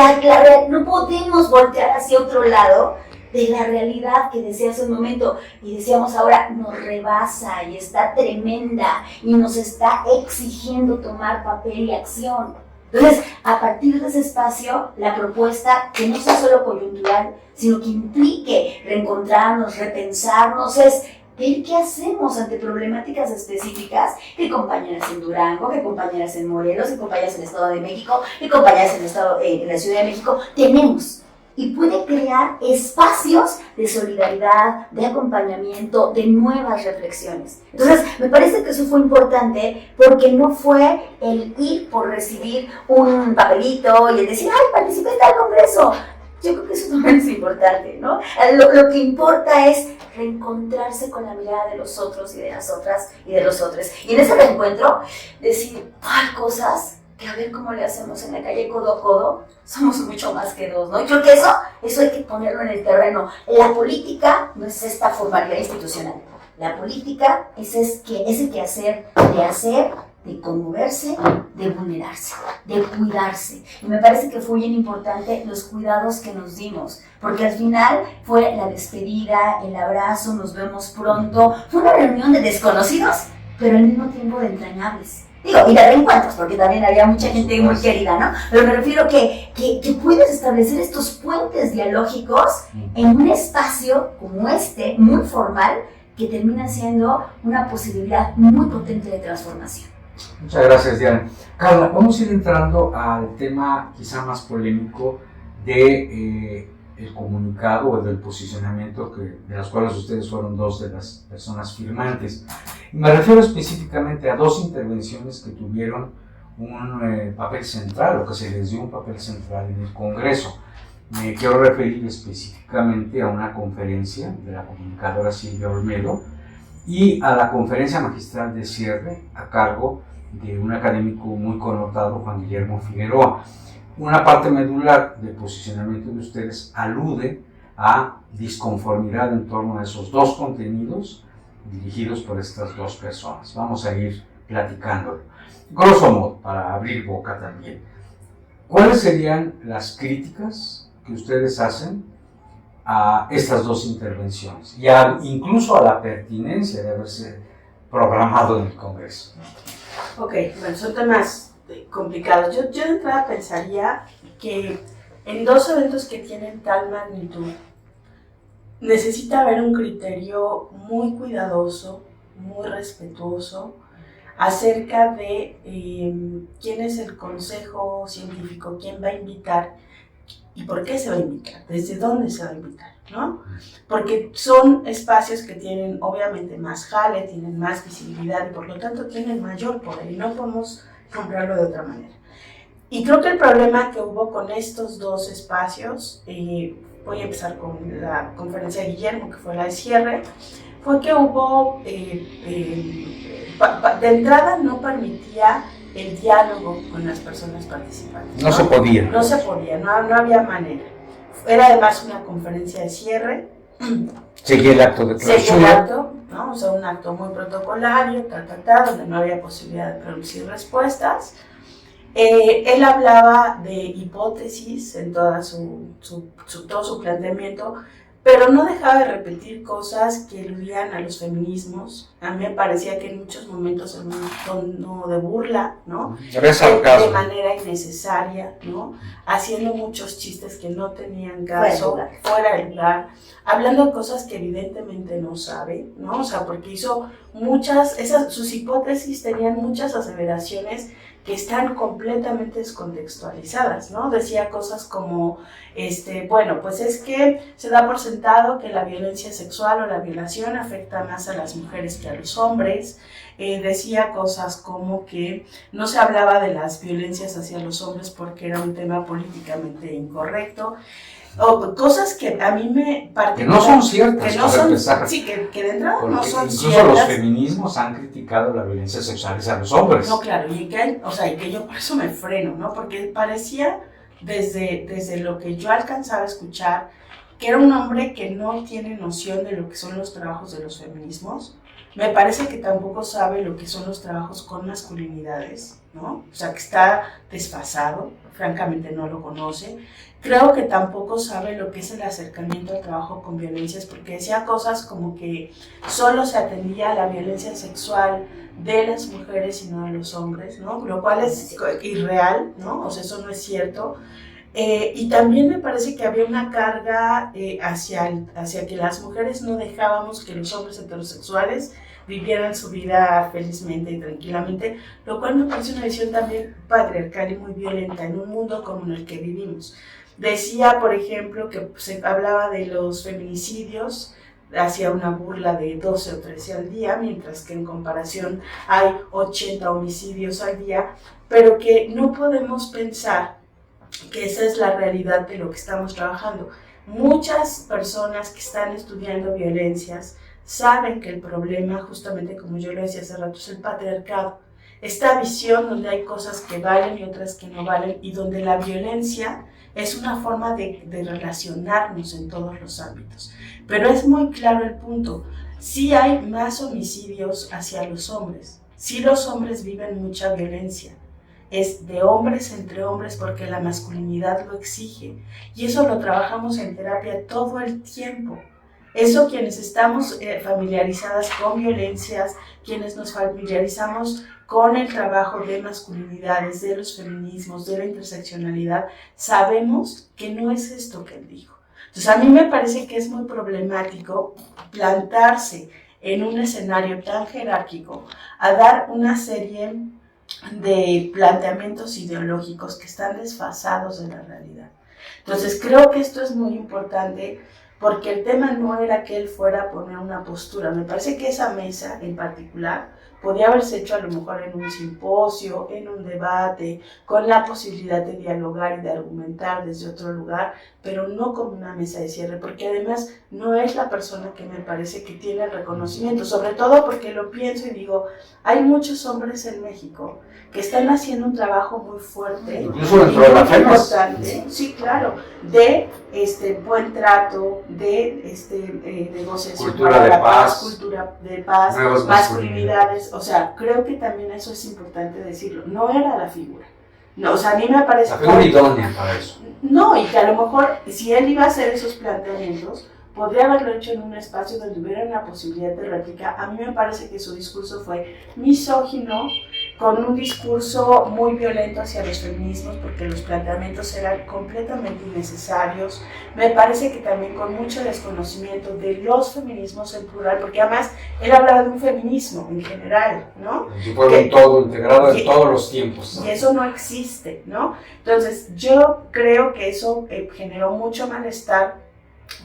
no podemos voltear hacia otro lado de la realidad que decía hace un momento, y decíamos ahora, nos rebasa y está tremenda y nos está exigiendo tomar papel y acción. Entonces, a partir de ese espacio, la propuesta, que no sea solo coyuntural, sino que implique reencontrarnos, repensarnos, es ver qué hacemos ante problemáticas específicas que compañeras en Durango, que compañeras en Morelos, que compañeras en el Estado de México, que compañeras en la Ciudad de México tenemos. y puede crear espacios de solidaridad, de acompañamiento, de nuevas reflexiones. Entonces, me parece que eso fue importante porque no fue el ir por recibir un papelito y el decir, ¡ay, participé en tal congreso! Yo creo que eso también es importante, ¿no? Lo que importa es reencontrarse con la mirada de los otros y de las otras y de los otros. Y en ese reencuentro, decir, hay cosas que a ver cómo le hacemos en la calle codo a codo, somos mucho más que dos, ¿no? Y creo que eso hay que ponerlo en el terreno. La política no es esta formalidad institucional. La política es ese quehacer de hacer, de conmoverse, de vulnerarse, de cuidarse. Y me parece que fue bien importante los cuidados que nos dimos, porque al final fue la despedida, el abrazo, nos vemos pronto. Fue una reunión de desconocidos, pero al mismo tiempo de entrañables. Digo, y de reencuentros, porque también había mucha gente muy querida, ¿no? Pero me refiero que puedes establecer estos puentes dialógicos en un espacio como este, muy formal, que termina siendo una posibilidad muy potente de transformación. Muchas gracias, Diana. Carla, vamos a ir entrando al tema quizá más polémico de el comunicado o del posicionamiento de las cuales ustedes fueron dos de las personas firmantes. Me refiero específicamente a dos intervenciones que tuvieron un papel central, o que se les dio un papel central en el Congreso. Me quiero referir específicamente a una conferencia de la comunicadora Silvia Olmedo y a la conferencia magistral de cierre a cargo de un académico muy connotado, Juan Guillermo Figueroa. Una parte medular del posicionamiento de ustedes alude a disconformidad en torno a esos dos contenidos dirigidos por estas dos personas. Vamos a ir platicándolo. Grosso modo, para abrir boca también, ¿cuáles serían las críticas que ustedes hacen a estas dos intervenciones y incluso a la pertinencia de haberse programado en el Congreso? Ok, bueno, son temas complicados. Yo de entrada pensaría que en dos eventos que tienen tal magnitud necesita haber un criterio muy cuidadoso, muy respetuoso acerca de quién es el consejo científico, quién va a invitar y por qué se va a invitar, desde dónde se va a invitar, ¿no? Porque son espacios que tienen obviamente más jale, tienen más visibilidad y por lo tanto tienen mayor poder y no podemos nombrarlo de otra manera. Y creo que el problema que hubo con estos dos espacios, voy a empezar con la conferencia de Guillermo, que fue la de cierre, fue que hubo, de entrada no permitía el diálogo con las personas participantes. No se podía. No se podía, no había manera. Era además una conferencia de cierre. Seguía el acto de clausura. Seguía el acto, ¿no? O sea, un acto muy protocolario, donde no había posibilidad de producir respuestas. Él hablaba de hipótesis en todo su planteamiento, pero no dejaba de repetir cosas que aludían a los feminismos. A mí me parecía que en muchos momentos en un tono de burla, ¿no? De manera innecesaria, ¿no? Haciendo muchos chistes que no tenían caso, fuera de lugar, hablando de cosas que evidentemente no sabe, ¿no? O sea, porque hizo sus hipótesis tenían muchas aseveraciones que están completamente descontextualizadas, ¿no? Decía cosas como, bueno, pues es que se da por sentado que la violencia sexual o la violación afecta más a las mujeres que a los hombres. Decía cosas como que no se hablaba de las violencias hacia los hombres porque era un tema políticamente incorrecto. O cosas que a mí me que no son ciertas, que no son, sí, que de entrada no son incluso ciertas. Los feminismos han criticado la violencia sexual hacia los hombres. No, claro, y que yo por eso me freno, ¿no? Porque parecía desde lo que yo alcanzaba a escuchar que era un hombre que no tiene noción de lo que son los trabajos de los feminismos. Me parece que tampoco sabe lo que son los trabajos con masculinidades, ¿no? O sea, que está desfasado, francamente no lo conoce. Creo que tampoco sabe lo que es el acercamiento al trabajo con violencias, porque decía cosas como que solo se atendía a la violencia sexual de las mujeres y no de los hombres, ¿no? Lo cual es irreal, ¿no? O sea, eso no es cierto. Y también me parece que había una carga hacia que las mujeres no dejábamos que los hombres heterosexuales vivieran su vida felizmente y tranquilamente, lo cual me parece una visión también patriarcal y muy violenta en un mundo como en el que vivimos. Decía, por ejemplo, que se hablaba de los feminicidios, hacía una burla de 12 o 13 al día, mientras que en comparación hay 80 homicidios al día, pero que no podemos pensar que esa es la realidad de lo que estamos trabajando. Muchas personas que están estudiando violencias saben que el problema, justamente como yo lo decía hace rato, es el patriarcado. Esta visión donde hay cosas que valen y otras que no valen, y donde la violencia es una forma de relacionarnos en todos los ámbitos. Pero es muy claro el punto. Sí hay más homicidios hacia los hombres. Sí los hombres viven mucha violencia. Es de hombres entre hombres porque la masculinidad lo exige. Y eso lo trabajamos en terapia todo el tiempo. Eso quienes estamos familiarizadas con violencias, quienes nos familiarizamos con el trabajo de masculinidades, de los feminismos, de la interseccionalidad, sabemos que no es esto que él dijo. Entonces a mí me parece que es muy problemático plantarse en un escenario tan jerárquico a dar una serie de planteamientos ideológicos que están desfasados de la realidad. Entonces creo que esto es muy importante, porque el tema no era que él fuera a poner una postura. Me parece que esa mesa en particular podía haberse hecho a lo mejor en un simposio, en un debate, con la posibilidad de dialogar y de argumentar desde otro lugar, pero no como una mesa de cierre, porque además no es la persona que me parece que tiene el reconocimiento, sobre todo porque lo pienso y digo, hay muchos hombres en México que están haciendo un trabajo muy fuerte, incluso dentro de la importante, sí, claro, de buen trato, de negociación, cultura de paz, cultura de paz, masculinidades. O sea, creo que también eso es importante decirlo. No era la figura. No, o sea, a mí me parece... La figura idónea para eso. No, y que a lo mejor, si él iba a hacer esos planteamientos, podría haberlo hecho en un espacio donde hubiera una posibilidad de réplica. A mí me parece que su discurso fue misógino, con un discurso muy violento hacia los feminismos, porque los planteamientos eran completamente innecesarios. Me parece que también con mucho desconocimiento de los feminismos en plural, porque además él hablaba de un feminismo en general, ¿no? Si fuera un todo integrado en todos los tiempos, ¿no? Y eso no existe, ¿no? Entonces yo creo que eso generó mucho malestar,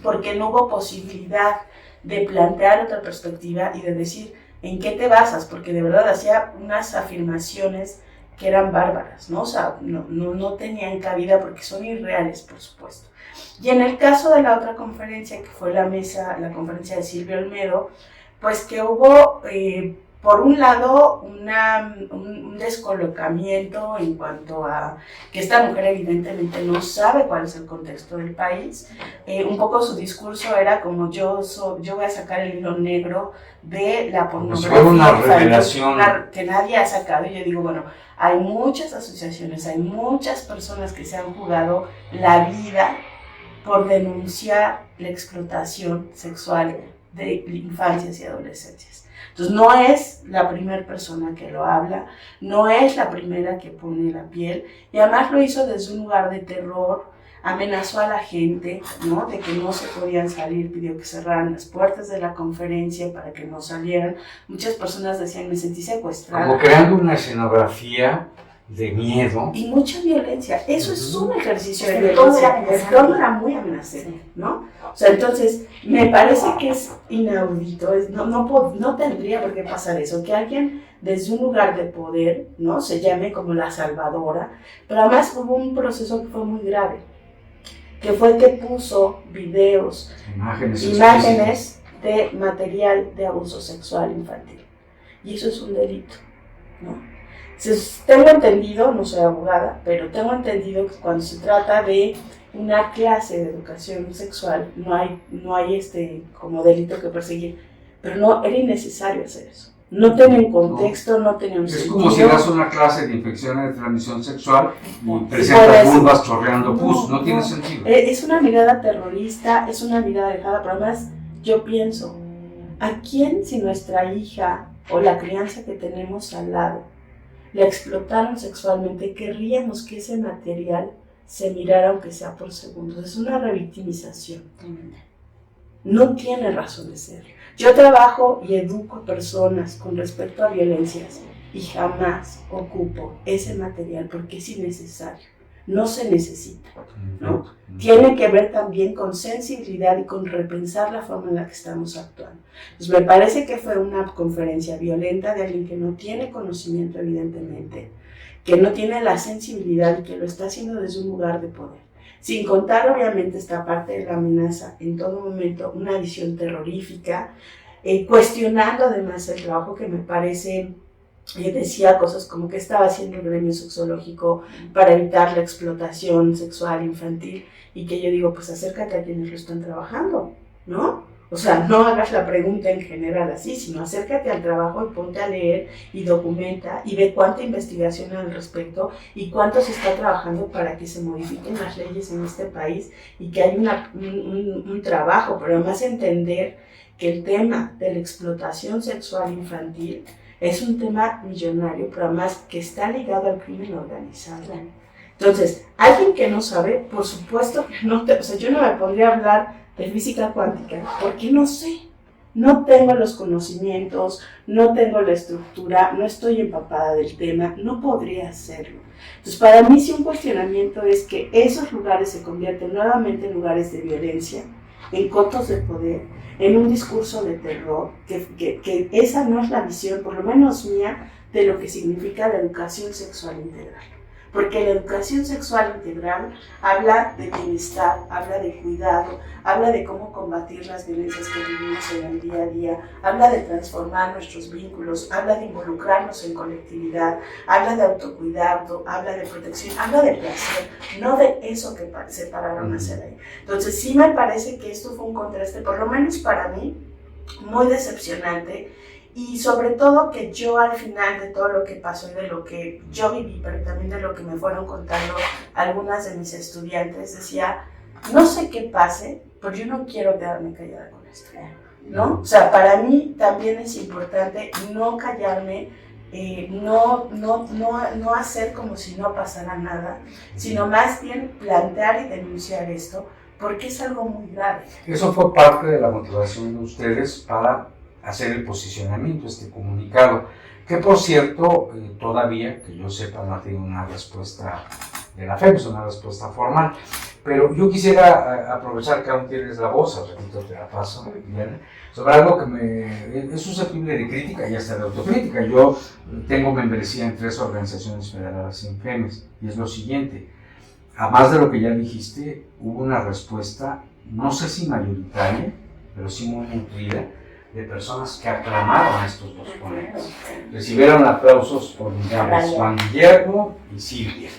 porque no hubo posibilidad de plantear otra perspectiva y de decir en qué te basas, porque de verdad hacía unas afirmaciones que eran bárbaras, ¿no? O sea, no tenían cabida porque son irreales, por supuesto. Y en el caso de la otra conferencia, que fue la conferencia de Silvia Olmedo, pues que hubo, por un lado, un descolocamiento en cuanto a que esta mujer evidentemente no sabe cuál es el contexto del país. Un poco su discurso era como yo voy a sacar el hilo negro de la pornografía. Fue una revelación que nadie ha sacado. Y yo digo, bueno, hay muchas asociaciones, hay muchas personas que se han jugado la vida por denunciar la explotación sexual de infancias y adolescencias. Entonces no es la primera persona que lo habla, no es la primera que pone la piel, y además lo hizo desde un lugar de terror, amenazó a la gente, ¿no? De que no se podían salir, pidió que cerraran las puertas de la conferencia para que no salieran. Muchas personas decían, me sentí secuestrada. Como creando una escenografía de miedo. Y mucha violencia. Eso es un ejercicio de violencia. Todo era muy amenazante, ¿no? O sea, entonces, me parece que es inaudito, no tendría por qué pasar eso, que alguien desde un lugar de poder, ¿no? Se llame como la salvadora, pero además hubo un proceso que fue muy grave, que fue que puso videos, imágenes de material de abuso sexual infantil. Y eso es un delito, ¿no? Entonces, tengo entendido, no soy abogada, pero tengo entendido que cuando se trata de una clase de educación sexual, no hay como delito que perseguir, pero no, era innecesario hacer eso. No tenía un contexto, no tenía un sentido. Es como si das una clase de infecciones de transmisión sexual y presentas vulvas chorreando pus, no tiene sentido. Es una mirada terrorista, es una mirada alejada, pero además yo pienso, ¿a quién, si nuestra hija o la crianza que tenemos al lado la explotaron sexualmente, querríamos que ese material se mirara aunque sea por segundos? Es una revictimización. No tiene razón de ser. Yo trabajo y educo a personas con respecto a violencias y jamás ocupo ese material porque es innecesario. no se necesita, ¿no? Tiene que ver también con sensibilidad y con repensar la forma en la que estamos actuando. Pues me parece que fue una conferencia violenta de alguien que no tiene conocimiento, evidentemente, que no tiene la sensibilidad y que lo está haciendo desde un lugar de poder. Sin contar, obviamente, esta parte de la amenaza, en todo momento, una visión terrorífica, cuestionando además el trabajo que me parece, decía cosas como que estaba haciendo el gremio sexológico para evitar la explotación sexual infantil, y que yo digo, pues acércate a quienes lo están trabajando, ¿no? O sea, no hagas la pregunta en general así, sino acércate al trabajo y ponte a leer y documenta y ve cuánta investigación hay al respecto y cuánto se está trabajando para que se modifiquen las leyes en este país y que hay un trabajo, pero además entender que el tema de la explotación sexual infantil es un tema millonario, pero además que está ligado al crimen organizado. Entonces, alguien que no sabe, por supuesto que no o sea, yo no me podría hablar de física cuántica, porque no sé, no tengo los conocimientos, no tengo la estructura, no estoy empapada del tema, no podría hacerlo. Entonces, para mí sí un cuestionamiento es que esos lugares se convierten nuevamente en lugares de violencia, en cotos de poder, en un discurso de terror, que esa no es la visión, por lo menos mía, de lo que significa la educación sexual integral. Porque la educación sexual integral habla de bienestar, habla de cuidado, habla de cómo combatir las violencias que vivimos en el día a día, habla de transformar nuestros vínculos, habla de involucrarnos en colectividad, habla de autocuidado, habla de protección, habla de placer, no de eso que se pararon a hacer ahí. Entonces sí me parece que esto fue un contraste, por lo menos para mí, muy decepcionante. Y sobre todo que yo al final de todo lo que pasó y de lo que yo viví, pero también de lo que me fueron contando algunas de mis estudiantes, decía, no sé qué pase, pero yo no quiero quedarme callada con esto, ¿no? O sea, para mí también es importante no callarme, no hacer como si no pasara nada, sino más bien plantear y denunciar esto, porque es algo muy grave. Eso fue parte de la motivación de ustedes para hacer el posicionamiento, este comunicado, que por cierto, todavía, que yo sepa, no ha tenido una respuesta de la FEMS, una respuesta formal. Pero yo quisiera aprovechar que aún tienes la voz, al ratito te la paso, Diana, sobre algo que es susceptible de crítica y hasta de autocrítica. Yo tengo membresía en 3 organizaciones federadas sin FEMS, y es lo siguiente: a más de lo que ya dijiste, hubo una respuesta, no sé si mayoritaria, pero sí muy nutrida, de personas que aclamaron a estos 2 ponentes. Recibieron aplausos por Juan Guillermo y Silvia.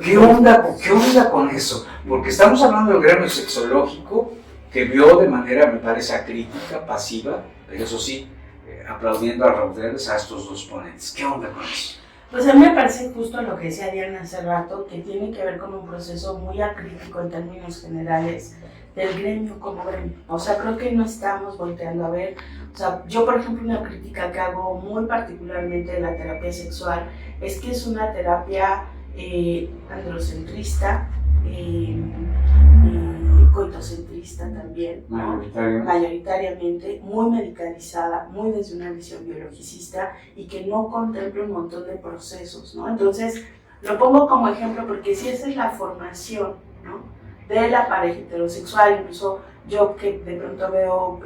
¿Qué onda con eso? Porque estamos hablando del gremio sexológico que vio de manera, me parece, acrítica, pasiva, pero eso sí, aplaudiendo a raudeles a estos 2 ponentes. ¿Qué onda con eso? Pues a mí me parece justo lo que decía Diana hace rato, que tiene que ver con un proceso muy acrítico en términos generales del gremio como gremio. O sea, creo que no estamos volteando a ver. O sea, yo, por ejemplo, una crítica que hago muy particularmente de la terapia sexual es que es una terapia androcentrista, coitocentrista también, ¿no? Mayoritariamente, muy medicalizada, muy desde una visión biologicista y que no contempla un montón de procesos, ¿no? Entonces, lo pongo como ejemplo porque si esa es la formación, ¿no?, de la pareja heterosexual, incluso yo que de pronto veo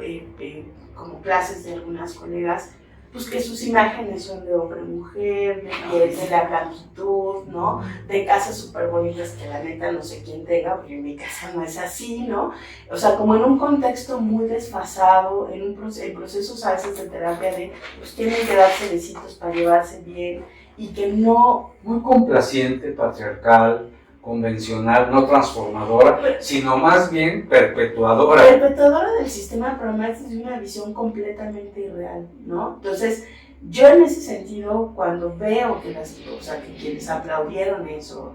como clases de algunas colegas, pues que sus imágenes son de hombre-mujer, de la blanquitud, ¿no? De casas súper bonitas que la neta no sé quién tenga, porque en mi casa no es así, ¿no? O sea, como en un contexto muy desfasado, en procesos a veces de terapia de, pues tienen que darse besitos para llevarse bien, y que no... Muy complaciente, patriarcal, convencional, no transformadora, sino más bien perpetuadora. Perpetuadora del sistema, pero más desde una visión completamente irreal, ¿no? Entonces, yo en ese sentido, cuando veo que que quienes aplaudieron eso,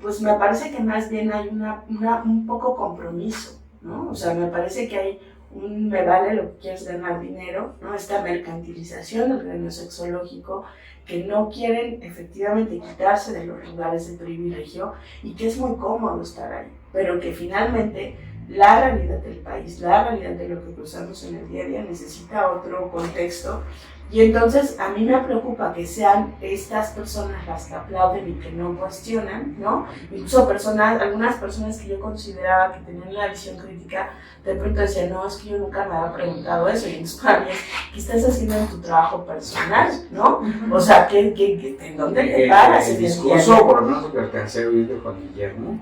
pues me parece que más bien hay un poco compromiso, ¿no? O sea, me parece que hay me vale lo que quieres ganar dinero, ¿no? Esta mercantilización del gremio sexológico, que no quieren efectivamente quitarse de los lugares de privilegio y que es muy cómodo estar ahí, pero que finalmente la realidad del país, la realidad de lo que cruzamos en el día a día necesita otro contexto. Y entonces a mí me preocupa que sean estas personas las que aplauden y que no cuestionan, ¿no? Incluso algunas personas que yo consideraba que tenían una visión crítica, de pronto decían, no, es que yo nunca me había preguntado eso. Y entonces para mí es, ¿qué estás haciendo en tu trabajo personal, no? O sea, ¿en dónde te paras? El discurso, por lo menos lo que alcancé a oír de Juan Guillermo,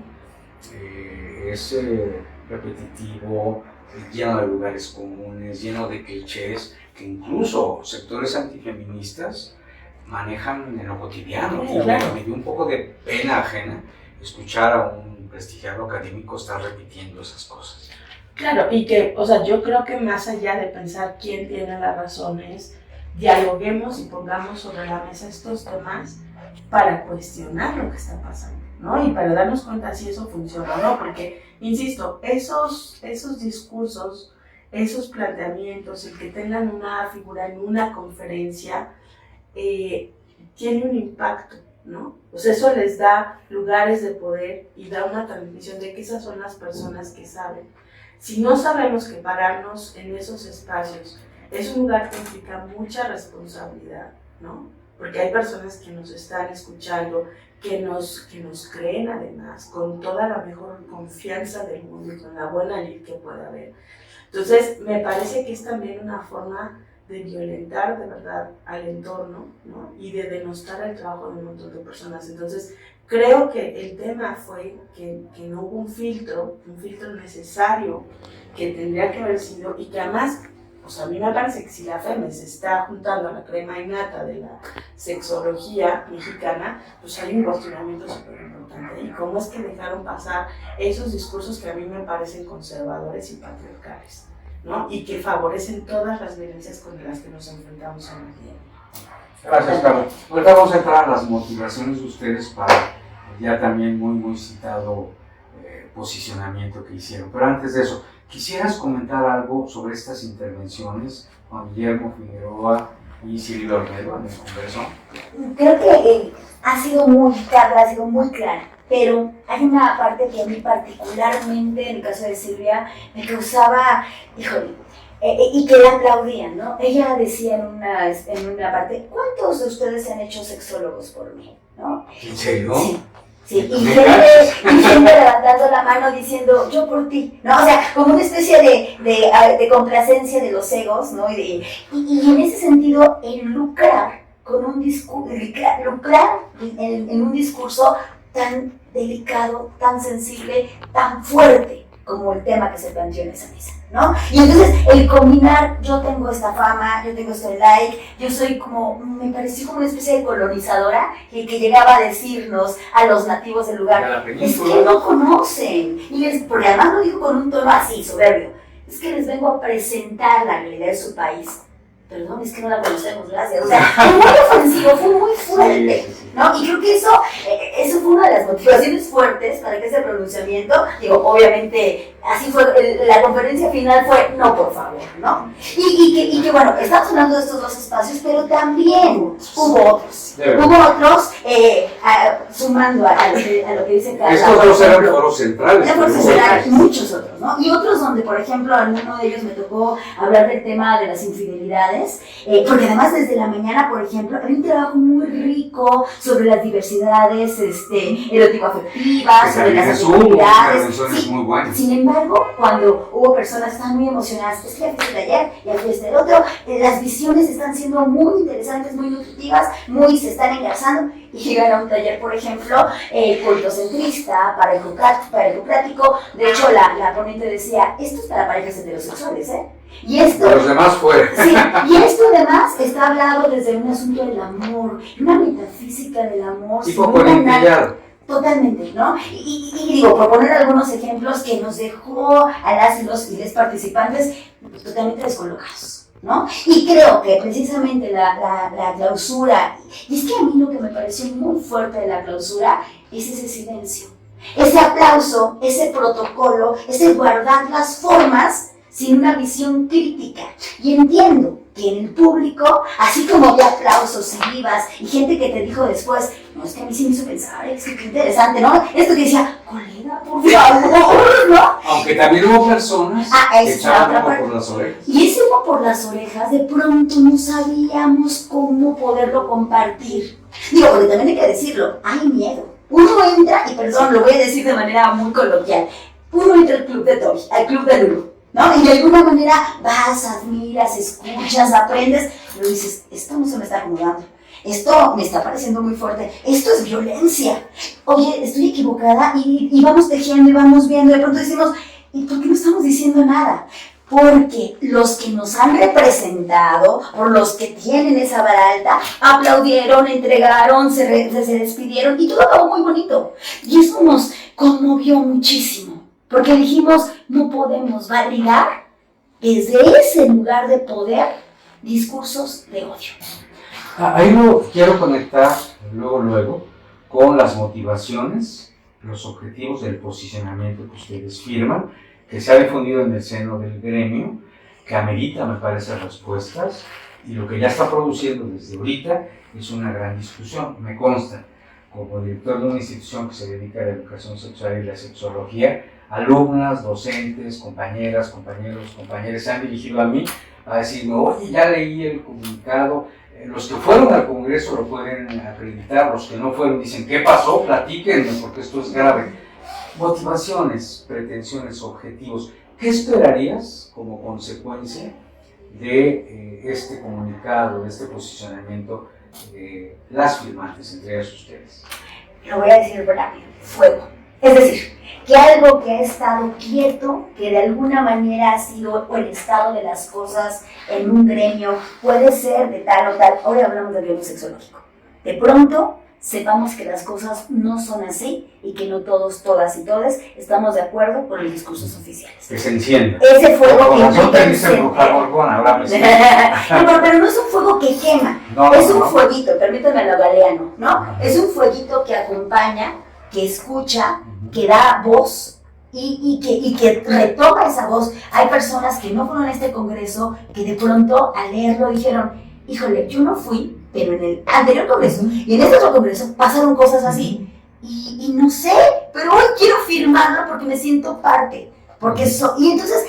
es repetitivo, lleno de lugares comunes, lleno de clichés, que incluso sectores antifeministas manejan en lo cotidiano. Sí, claro. Me dio un poco de pena ajena escuchar a un prestigiado académico estar repitiendo esas cosas. Claro, y que, o sea, yo creo que más allá de pensar quién tiene las razones, dialoguemos y pongamos sobre la mesa estos temas para cuestionar lo que está pasando, ¿no? Y para darnos cuenta si eso funciona o no, porque, insisto, esos discursos, esos planteamientos, el que tengan una figura en una conferencia, tiene un impacto, ¿no? Pues eso les da lugares de poder y da una transmisión de que esas son las personas que saben. Si no sabemos que pararnos en esos espacios es un lugar que implica mucha responsabilidad, ¿no? Porque hay personas que nos están escuchando, que nos creen además, con toda la mejor confianza del mundo y con la buena ley que pueda haber. Entonces, me parece que es también una forma de violentar de verdad al entorno, ¿no? Y de denostar el trabajo de un montón de personas. Entonces, creo que el tema fue que no hubo un filtro necesario que tendría que haber sido, y que además, pues a mí me parece que si la FEME se está juntando a la crema innata de la sexología mexicana, pues hay un cuestionamiento súper importante. ¿Y cómo es que dejaron pasar esos discursos que a mí me parecen conservadores y patriarcales, ¿no? Y que favorecen todas las violencias con las que nos enfrentamos en el día? Gracias, Carlos. Ahorita vamos a entrar a las motivaciones de ustedes para ya también muy citado posicionamiento que hicieron. Pero antes de eso, ¿quisieras comentar algo sobre estas intervenciones, Juan Guillermo Figueroa y Cirilo Olmedo, en el Congreso? Creo que Carla ha sido muy clara, pero hay una parte que a mí particularmente, en el caso de Silvia, me causaba, híjole, y que la aplaudían, ¿no? Ella decía en una parte, ¿cuántos de ustedes se han hecho sexólogos por mí? ¿No? ¿En serio? Sí. Sí, y gente levantando la mano diciendo, yo por ti, ¿no? O sea, como una especie de complacencia de los egos, ¿no? Y en ese sentido, el lucrar con un discurso, lucrar en un discurso tan delicado, tan sensible, tan fuerte como el tema que se planteó en esa mesa, ¿no? Y entonces el combinar, yo tengo esta fama, yo tengo este like, yo soy como, me pareció como una especie de colonizadora que llegaba a decirnos a los nativos del lugar, es que no conocen, porque además lo dijo con un tono así, soberbio, es que les vengo a presentar la realidad de su país. Perdón, es que no la conocemos, gracias. O sea, fue muy ofensivo, fue muy fuerte, ¿no? Y creo que eso fue una de las motivaciones fuertes para que ese pronunciamiento, digo, obviamente, así fue, la conferencia final fue, no, por favor, ¿no? Y que bueno, estamos hablando de estos dos espacios, pero también hubo otros. Sumando a lo que dice Carla. Estos dos eran foros centrales. Y muchos otros, ¿no? Y otros donde, por ejemplo, en uno de ellos me tocó hablar del tema de las infidelidades, porque además desde la mañana, por ejemplo, había un trabajo muy rico sobre las diversidades erótico-afectivas, sobre las afectividades. Sí, muy buenas. Sin embargo, cuando hubo personas que estaban muy emocionadas, es que ya fuiste de ayer, ya fuiste del otro, las visiones están siendo muy interesantes, muy nutritivas, se están engarzando, y llegan a un taller, por ejemplo, cultocentrista, paraecocrático. De hecho, la ponente decía, esto es para parejas heterosexuales, ¿eh? Y esto, los demás fuera. Sí, y esto además está hablado desde un asunto del amor, una metafísica del amor. Tipo politizar. Totalmente, ¿no? Y digo, por poner algunos ejemplos que nos dejó a las y los participantes totalmente descolocados, ¿no? Y creo que precisamente la clausura, y es que a mí lo que me pareció muy fuerte de la clausura es ese silencio, ese aplauso, ese protocolo, ese guardar las formas sin una visión crítica. Y entiendo que en el público, así como había aplausos y vivas y gente que te dijo después, no, es que a mí sí me hizo pensar, es que qué interesante, ¿no? Esto que decía, colega, por favor, ¿no? Aunque también hubo personas que echaban humo por las orejas. Y ese humo por las orejas, de pronto no sabíamos cómo poderlo compartir. Digo, porque también hay que decirlo, hay miedo. Uno entra, y perdón, lo voy a decir de manera muy coloquial, uno entra al club de Toby, al club de Lulu, ¿no? Y de alguna manera vas, admiras, escuchas, aprendes, pero dices, esto no se me está acomodando. Esto me está pareciendo muy fuerte, esto es violencia. Oye, estoy equivocada y vamos tejiendo y vamos viendo, de pronto decimos, ¿y por qué no estamos diciendo nada? Porque los que nos han representado, por los que tienen esa vara alta, aplaudieron, entregaron, se despidieron y todo acabó muy bonito. Y eso nos conmovió muchísimo, porque dijimos, no podemos validar desde ese lugar de poder discursos de odio. Ahí lo quiero conectar luego con las motivaciones, los objetivos del posicionamiento que ustedes firman, que se ha difundido en el seno del gremio, que amerita, me parece, respuestas, y lo que ya está produciendo desde ahorita es una gran discusión. Me consta, como director de una institución que se dedica a la educación sexual y la sexología, alumnas, docentes, compañeras, compañeros, compañeras se han dirigido a mí a decirme, oye, ya leí el comunicado. Los que fueron al Congreso lo pueden acreditar, los que no fueron dicen, ¿qué pasó? Platíquenme, porque esto es grave. Motivaciones, pretensiones, objetivos. ¿Qué esperarías como consecuencia de este comunicado, de este posicionamiento de las firmantes, entre ellas ustedes? Lo voy a decir rápido, fuego. Es decir, que algo que ha estado quieto, que de alguna manera ha sido el estado de las cosas en un gremio, puede ser de tal o tal, ahora hablamos del gremio sexológico. De pronto, sepamos que las cosas no son así y que no todos, todas y todos estamos de acuerdo con los discursos oficiales. Que se encienda. Ese fuego que no te dicen brujar Borbón, ahora me pero no es un fuego que quema, es un fueguito, permítanme lo galeano, ¿no? Es un fueguito que acompaña, que escucha, que da voz y que retoma esa voz. Hay personas que no fueron a este congreso, que de pronto al leerlo dijeron, híjole, yo no fui, pero en el anterior congreso y en este otro congreso pasaron cosas así. Y no sé, pero hoy quiero firmarlo porque me siento parte. Y entonces,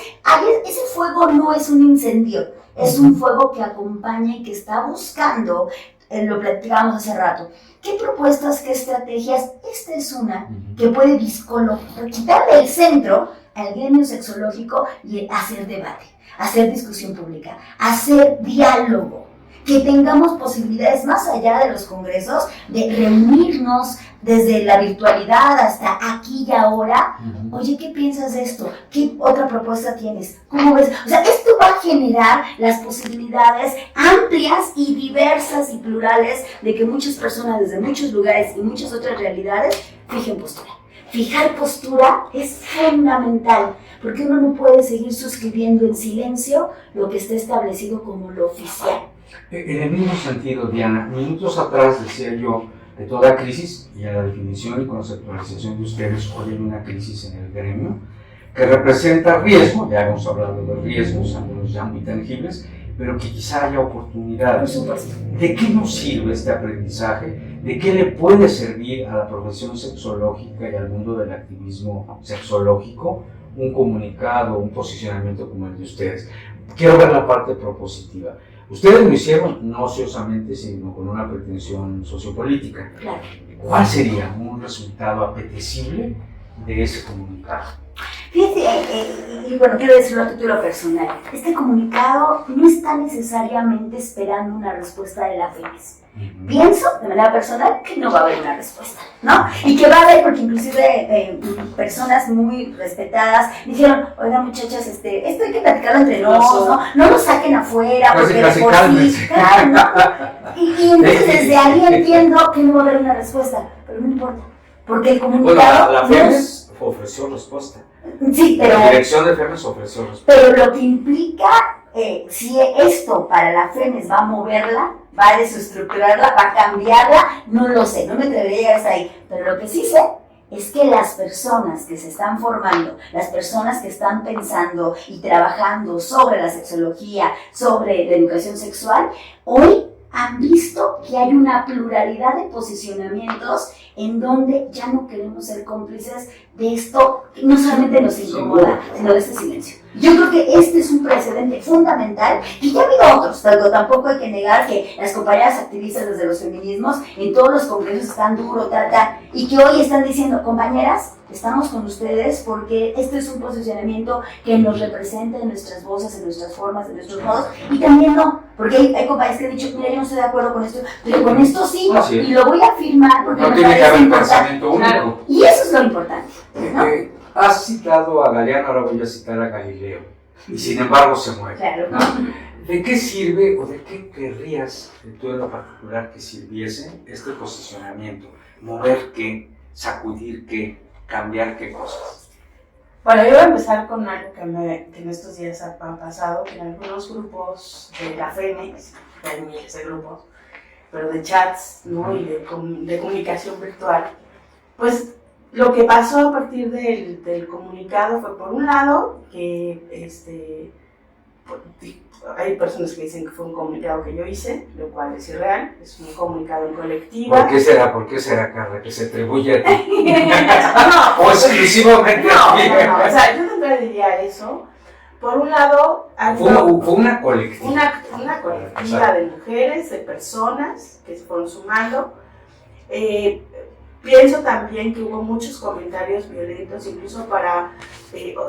ese fuego no es un incendio, es un fuego que acompaña y que está buscando, lo platicábamos hace rato. ¿Qué propuestas, qué estrategias? Esta es una que puede quitarle el centro al gremio sexológico y hacer debate, hacer discusión pública, hacer diálogo. Que tengamos posibilidades más allá de los congresos de reunirnos desde la virtualidad hasta aquí y ahora. Oye, ¿qué piensas de esto? ¿Qué otra propuesta tienes? ¿Cómo ves? O sea, esto va a generar las posibilidades amplias y diversas y plurales de que muchas personas desde muchos lugares y muchas otras realidades fijen postura. Fijar postura es fundamental, porque uno no puede seguir suscribiendo en silencio lo que está establecido como lo oficial. En el mismo sentido, Diana, minutos atrás decía yo que toda crisis, y a la definición y conceptualización de ustedes, hoy hay una crisis en el gremio que representa riesgo, ya hemos hablado de riesgos, algunos ya muy tangibles, pero que quizá haya oportunidades. ¿De qué nos sirve este aprendizaje? ¿De qué le puede servir a la profesión sexológica y al mundo del activismo sexológico un comunicado, un posicionamiento como el de ustedes? Quiero ver la parte propositiva. Ustedes lo hicieron no ociosamente, sino con una pretensión sociopolítica. Claro. ¿Cuál sería un resultado apetecible de ese comunicado? Fíjate, y bueno, quiero decirlo a título personal, este comunicado no está necesariamente esperando una respuesta de la FEMES. Pienso, de manera personal, que no va a haber una respuesta, ¿no? Y que va a haber, porque inclusive personas muy respetadas dijeron, oigan muchachas, esto hay que platicarlo entre nosotros, no lo saquen afuera, porque de por sí, claro, ¿no? Y entonces desde ahí entiendo que no va a haber una respuesta, pero no importa, porque el comunicado... Bueno, la FEMES ofreció respuesta. Sí, pero... La dirección de FEMES ofreció respuesta. Pero lo que implica, si esto para la FEMES va a moverla, va a desestructurarla, va a cambiarla, no lo sé, no me atrevería a llegar hasta ahí. Pero lo que sí sé es que las personas que se están formando, las personas que están pensando y trabajando sobre la sexología, sobre la educación sexual, hoy han visto que hay una pluralidad de posicionamientos en donde ya no queremos ser cómplices de esto que no solamente nos incomoda, sino de este silencio. Yo creo que este es un precedente fundamental, y ya ha habido otros, pero tampoco hay que negar que las compañeras activistas desde los feminismos en todos los congresos están duro, y que hoy están diciendo, compañeras, estamos con ustedes porque este es un posicionamiento que nos representa en nuestras voces, en nuestras formas, en nuestros modos, y también no, porque hay compañeras que han dicho, mira, yo no estoy de acuerdo con esto, pero con esto sí, sí. Y lo voy a afirmar porque no me tiene que parece haber un importante. pensamiento único. Claro. Y eso es lo importante, ¿no? Has citado a Galeano, ahora voy a citar a Galileo, y sin embargo se muere. Claro. ¿No? ¿De qué sirve o de qué querrías, tú en lo particular, que sirviese este posicionamiento? ¿Mover qué? ¿Sacudir qué? ¿Cambiar qué cosas? Bueno, yo voy a empezar con algo que en estos días ha pasado, que en algunos grupos de la FEMEX, hay miles de grupos, pero de chats, ¿no? Y de comunicación virtual, pues lo que pasó a partir del comunicado fue, por un lado, que hay personas que dicen que fue un comunicado que yo hice, lo cual es irreal, es un comunicado en colectiva. ¿Por qué será, Carla, que se atribuye a ti? No, ¿O es exclusivamente a ti? No, o sea, yo nunca diría eso. Por un lado, fue una colectiva. Una colectiva de mujeres, de personas que se fueron sumando. Pienso también que hubo muchos comentarios violentos, incluso para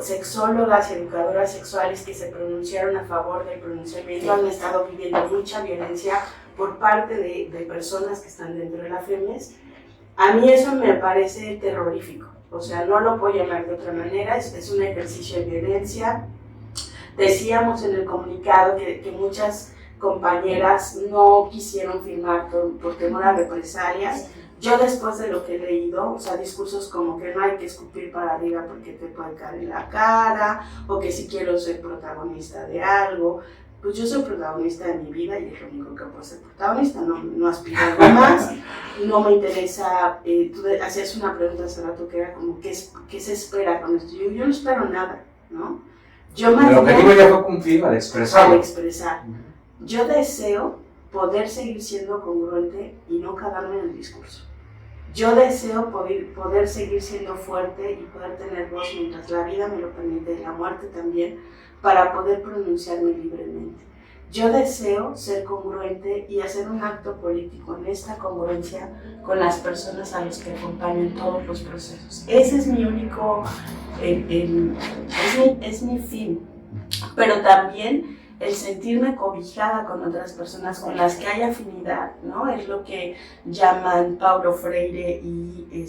sexólogas y educadoras sexuales que se pronunciaron a favor del pronunciamiento. Han estado viviendo mucha violencia por parte de personas que están dentro de la FEMES. A mí eso me parece terrorífico, o sea, no lo puedo llamar de otra manera, es un ejercicio de violencia. Decíamos en el comunicado que muchas compañeras no quisieron firmar por temor a represalias. Yo, después de lo que he leído, o sea, discursos como que no hay que escupir para arriba porque te puede caer en la cara, o que si quiero ser protagonista de algo, pues yo soy protagonista de mi vida y es lo único que puedo ser protagonista, no aspiro a algo más, no me interesa. Tú hacías una pregunta hace rato que era como, ¿qué se espera con esto? Yo no espero nada, ¿no? Yo más el objetivo ya fue cumplir al expresar. Yo deseo poder seguir siendo congruente y no cagarme en el discurso. Yo deseo poder seguir siendo fuerte y poder tener voz mientras la vida me lo permite y la muerte también, para poder pronunciarme libremente. Yo deseo ser congruente y hacer un acto político en esta congruencia con las personas a las que acompaño en todos los procesos. Ese es mi único, es mi fin. Pero también el sentirme cobijada con otras personas con las que hay afinidad, ¿no? Es lo que llaman Paulo Freire y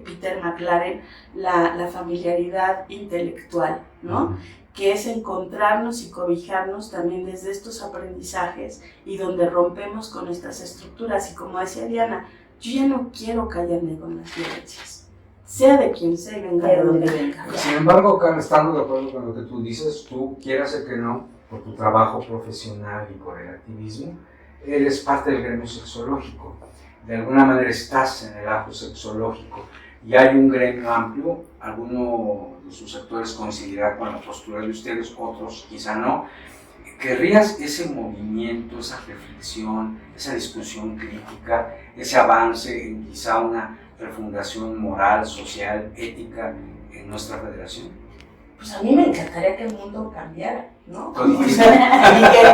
Peter McLaren la familiaridad intelectual, ¿no? Que es encontrarnos y cobijarnos también desde estos aprendizajes y donde rompemos con estas estructuras. Y como decía Diana, yo ya no quiero callarme con las violencias, sea de quien sea, venga de donde venga. Sin embargo, Carla, estando de acuerdo con lo que tú dices, tú quieras o que no, por tu trabajo profesional y por el activismo, eres parte del gremio sexológico. De alguna manera estás en el acto sexológico y hay un gremio amplio. Alguno de sus actores coincidirá con la postura de ustedes, otros quizá no. ¿Querrías ese movimiento, esa reflexión, esa discusión crítica, ese avance en quizá una refundación moral, social, ética en nuestra federación? Pues a mí me encantaría que el mundo cambiara, ¿no?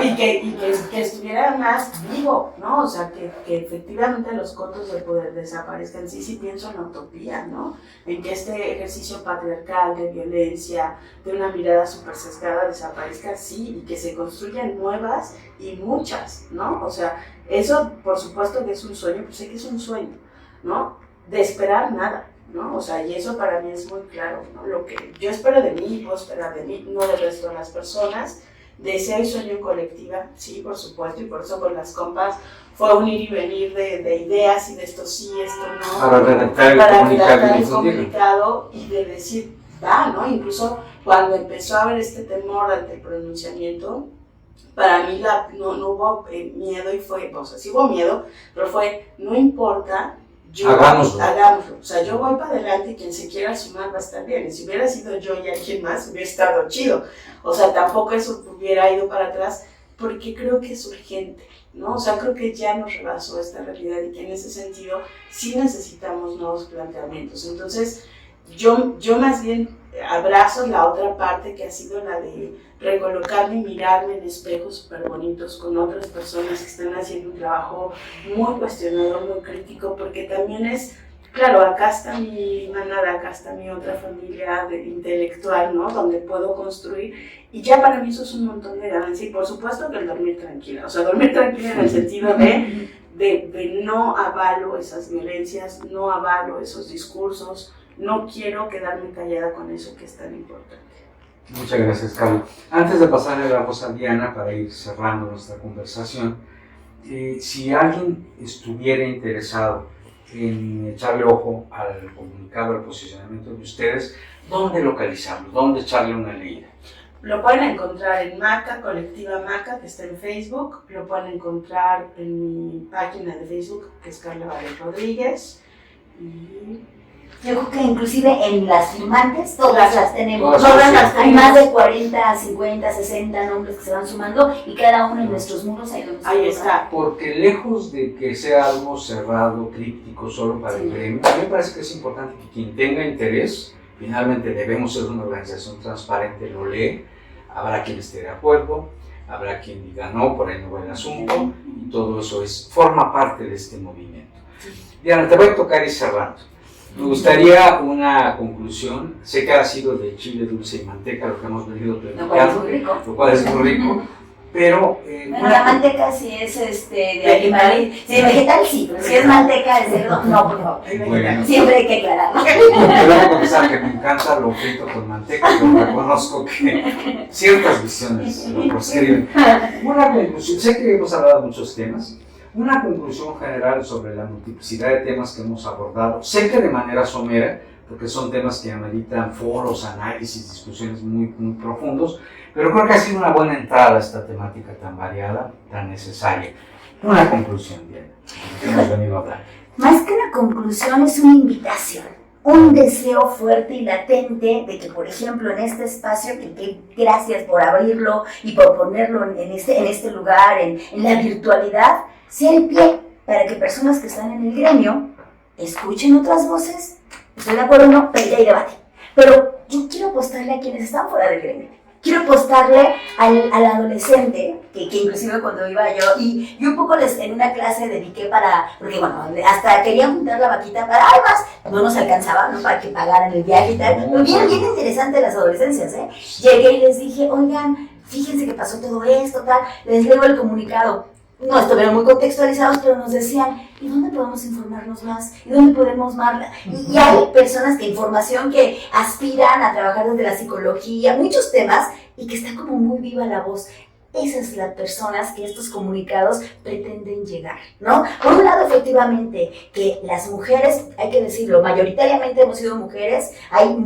y que estuviera más vivo, ¿no? O sea, que efectivamente los cotos de poder desaparezcan. Sí pienso en la utopía, ¿no? En que este ejercicio patriarcal de violencia, de una mirada súper sesgada desaparezca, sí, y que se construyan nuevas y muchas, ¿no? O sea, eso por supuesto que es un sueño, pues sé que es un sueño, ¿no? De esperar nada, ¿no? O sea, y eso para mí es muy claro, ¿no? Lo que yo espero de mí, puedo esperar de mí, no del resto de las personas. Deseo y sueño en colectiva, sí, por supuesto, y por eso con las compas fue un ir y venir de ideas y de esto sí, esto no. Para redactar el comunicado y de decir, ¿no? Incluso cuando empezó a haber este temor ante el pronunciamiento, para mí no hubo miedo y fue, o sea, sí hubo miedo, pero fue, no importa. Hagámoslo. O sea, yo voy para adelante y quien se quiera sumar va a estar bien. Y si hubiera sido yo y alguien más, hubiera estado chido. O sea, tampoco eso hubiera ido para atrás. porque creo que es urgente, ¿no? O sea, creo que ya nos rebasó esta realidad y que en ese sentido sí necesitamos nuevos planteamientos. Entonces, yo más bien abrazo la otra parte que ha sido la de recolocarme y mirarme en espejos súper bonitos con otras personas que están haciendo un trabajo muy cuestionador, muy crítico, porque también es, claro, acá está mi manada, acá está mi otra familia intelectual, ¿no? Donde puedo construir, y ya para mí eso es un montón de ganancia, y por supuesto que el dormir tranquila, o sea, dormir tranquila en el sentido de no avalo esas violencias, no avalo esos discursos, no quiero quedarme callada con eso que es tan importante. Muchas gracias, Carlos. Antes de pasarle la voz a Diana para ir cerrando nuestra conversación, si alguien estuviera interesado en echarle ojo al comunicado, al posicionamiento de ustedes, ¿dónde localizarlo? ¿Dónde echarle una leída? Lo pueden encontrar en Maca, Colectiva Maca, que está en Facebook. Lo pueden encontrar en mi página de Facebook, que es Carla Varela Rodríguez. Y yo creo que inclusive en las firmantes, todas las tenemos. Todas las Hay más de 40, 50, 60 nombres que se van sumando y cada uno en nuestros muros ahí está. Porque lejos de que sea algo cerrado, críptico, solo para el gremio, a mí me parece que es importante que quien tenga interés, finalmente debemos ser una organización transparente, lo lee, habrá quien esté de acuerdo, habrá quien diga no, por ahí no va el asunto, y todo eso forma parte de este movimiento. Diana, te voy a tocar ir cerrando. Me gustaría una conclusión. Sé que ha sido de chile, dulce y manteca lo que hemos venido platicando, lo cual es muy rico, pero... bueno, la manteca sí es de animal, sí, vegetal sí, pero si es manteca de cerdo, no, por favor. Bueno, siempre hay que aclararlo. Quiero confesar que me encanta lo frito con manteca, pero reconozco que ciertas visiones lo proscriben. Una conclusión, sé que hemos hablado de muchos temas. Una conclusión general sobre la multiplicidad de temas que hemos abordado, sé que de manera somera, porque son temas que ameritan foros, análisis, discusiones muy profundos, pero creo que ha sido una buena entrada a esta temática tan variada, tan necesaria. Una conclusión, Diana, que hemos venido a hablar. Más que una conclusión, es una invitación, un deseo fuerte y latente de que, por ejemplo, en este espacio, que gracias por abrirlo y por ponerlo en este lugar, en la virtualidad, sea el pie para que personas que están en el gremio escuchen otras voces, estoy de acuerdo o no, pero ya hay debate. Pero yo quiero apostarle a quienes están fuera del gremio. Quiero apostarle al adolescente, que inclusive cuando iba yo, y un poco en una clase dediqué porque bueno, hasta querían juntar la vaquita para, más, no nos alcanzaba, ¿no? Para que pagaran el viaje y tal. Pero bien interesante las adolescencias, ¿eh? Llegué y les dije, oigan, fíjense que pasó todo esto, tal, les leo el comunicado. No estuvieron muy contextualizados, pero nos decían, ¿y dónde podemos informarnos más? ¿Y dónde podemos más? Y hay personas que información que aspiran a trabajar desde la psicología, muchos temas, y que está como muy viva la voz. Esas son las personas que estos comunicados pretenden llegar, ¿no? Por un lado, efectivamente, que las mujeres, hay que decirlo, mayoritariamente hemos sido mujeres, hay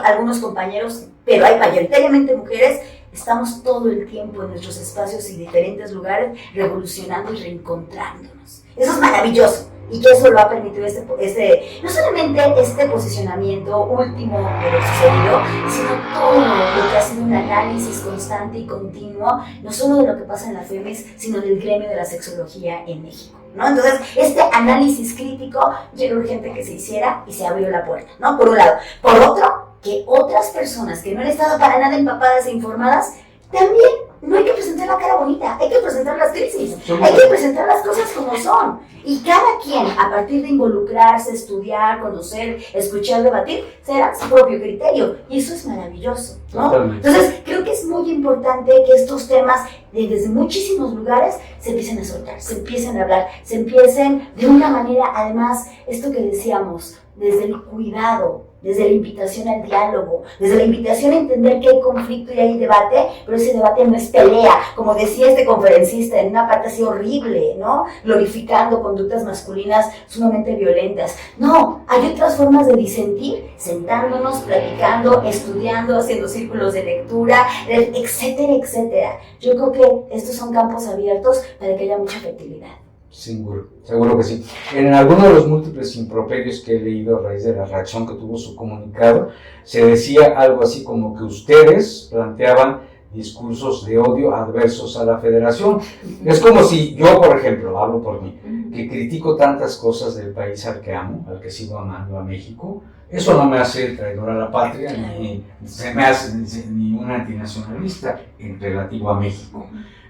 algunos compañeros, pero hay mayoritariamente mujeres. Estamos todo el tiempo en nuestros espacios y diferentes lugares revolucionando y reencontrándonos. Eso es maravilloso y que eso lo ha permitido no solamente este posicionamiento último de lo sucedido, sino todo lo que ha sido un análisis constante y continuo, no solo de lo que pasa en la FEMES, sino del gremio de la sexología en México, ¿no? Entonces, este análisis crítico era urgente que se hiciera y se abrió la puerta, ¿no? Por un lado. Por otro, que otras personas que no han estado para nada empapadas e informadas, también no hay que presentar la cara bonita, hay que presentar las crisis, hay que presentar las cosas como son. Y cada quien, a partir de involucrarse, estudiar, conocer, escuchar, debatir, será su propio criterio. Y eso es maravilloso, ¿no? Totalmente. Entonces, creo que es muy importante que estos temas, desde muchísimos lugares, se empiecen a soltar, se empiecen a hablar, se empiecen de una manera, además, esto que decíamos, desde el cuidado, desde la invitación al diálogo, desde la invitación a entender que hay conflicto y hay debate, pero ese debate no es pelea, como decía este conferencista en una parte así horrible, ¿no? Glorificando conductas masculinas sumamente violentas. No, hay otras formas de disentir, sentándonos, platicando, estudiando, haciendo círculos de lectura, etcétera, etcétera. Yo creo que estos son campos abiertos para que haya mucha fertilidad. Seguro que sí. En alguno de los múltiples improperios que he leído a raíz de la reacción que tuvo su comunicado, se decía algo así como que ustedes planteaban discursos de odio adversos a la federación. Es como si yo, por ejemplo, hablo por mí, que critico tantas cosas del país al que amo, al que sigo amando, a México. Eso no me hace traidor a la patria, ni se me hace ni un antinacionalista en relativo a México.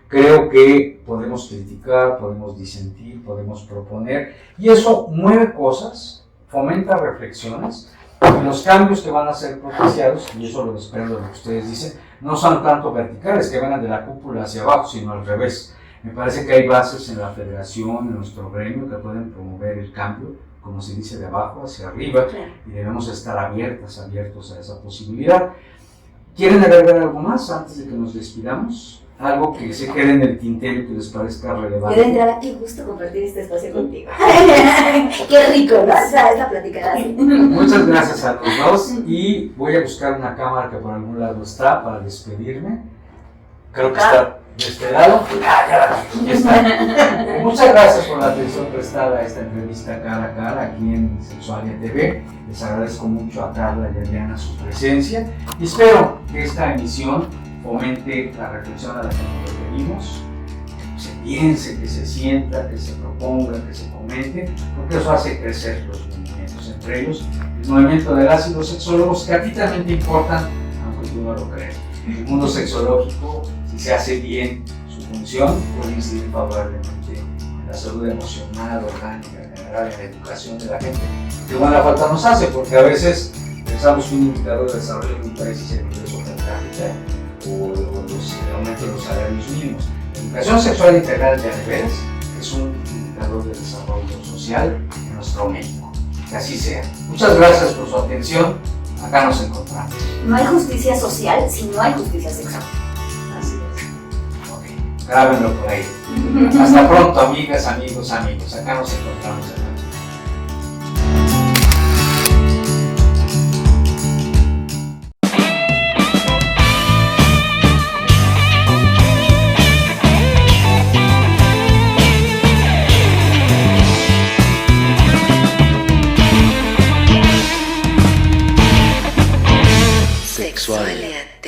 Creo que podemos criticar, podemos disentir, podemos proponer, y eso mueve cosas, fomenta reflexiones, y los cambios que van a ser propiciados, y eso lo desprendo de lo que ustedes dicen, no son tanto verticales, que vengan de la cúpula hacia abajo, sino al revés. Me parece que hay bases en la federación, en nuestro gremio, que pueden promover el cambio, como se dice, de abajo hacia arriba, y debemos estar abiertos a esa posibilidad. ¿Quieren agregar algo más antes de que nos despidamos? Algo que se quede en el tintero y que les parezca relevante. Yo de entrada, qué gusto compartir este espacio contigo. Qué rico, ¿no? Esta platicada así. Muchas gracias a los dos, y voy a buscar una cámara que por algún lado está para despedirme. Creo que está de este lado. Ya está. Muchas gracias por la atención prestada a esta entrevista cara a cara aquí en Sexualia TV. Les agradezco mucho a Carla y a Diana su presencia, y espero que esta emisión fomente la reflexión a la que nos referimos, que se piense, que se sienta, que se proponga, que se comente, porque eso hace crecer los movimientos, entre ellos el movimiento de las y los sexólogos, que a ti también te importan, aunque tú no lo creas. El mundo sexológico, si se hace bien su función, puede incidir favorablemente en la salud emocional, orgánica, en general, en la educación de la gente, que buena falta nos hace, porque a veces pensamos que un indicador de desarrollo de un país es el ingreso per cápita, o el aumento de los salarios mínimos. La educación sexual integral de veras es un indicador de desarrollo social en nuestro México. Que así sea. Muchas gracias por su atención. Acá nos encontramos. No hay justicia social si no hay justicia sexual. Así es. Ok, grábenlo por ahí. Hasta pronto, amigas, amigos. Acá nos encontramos. Sexualidad.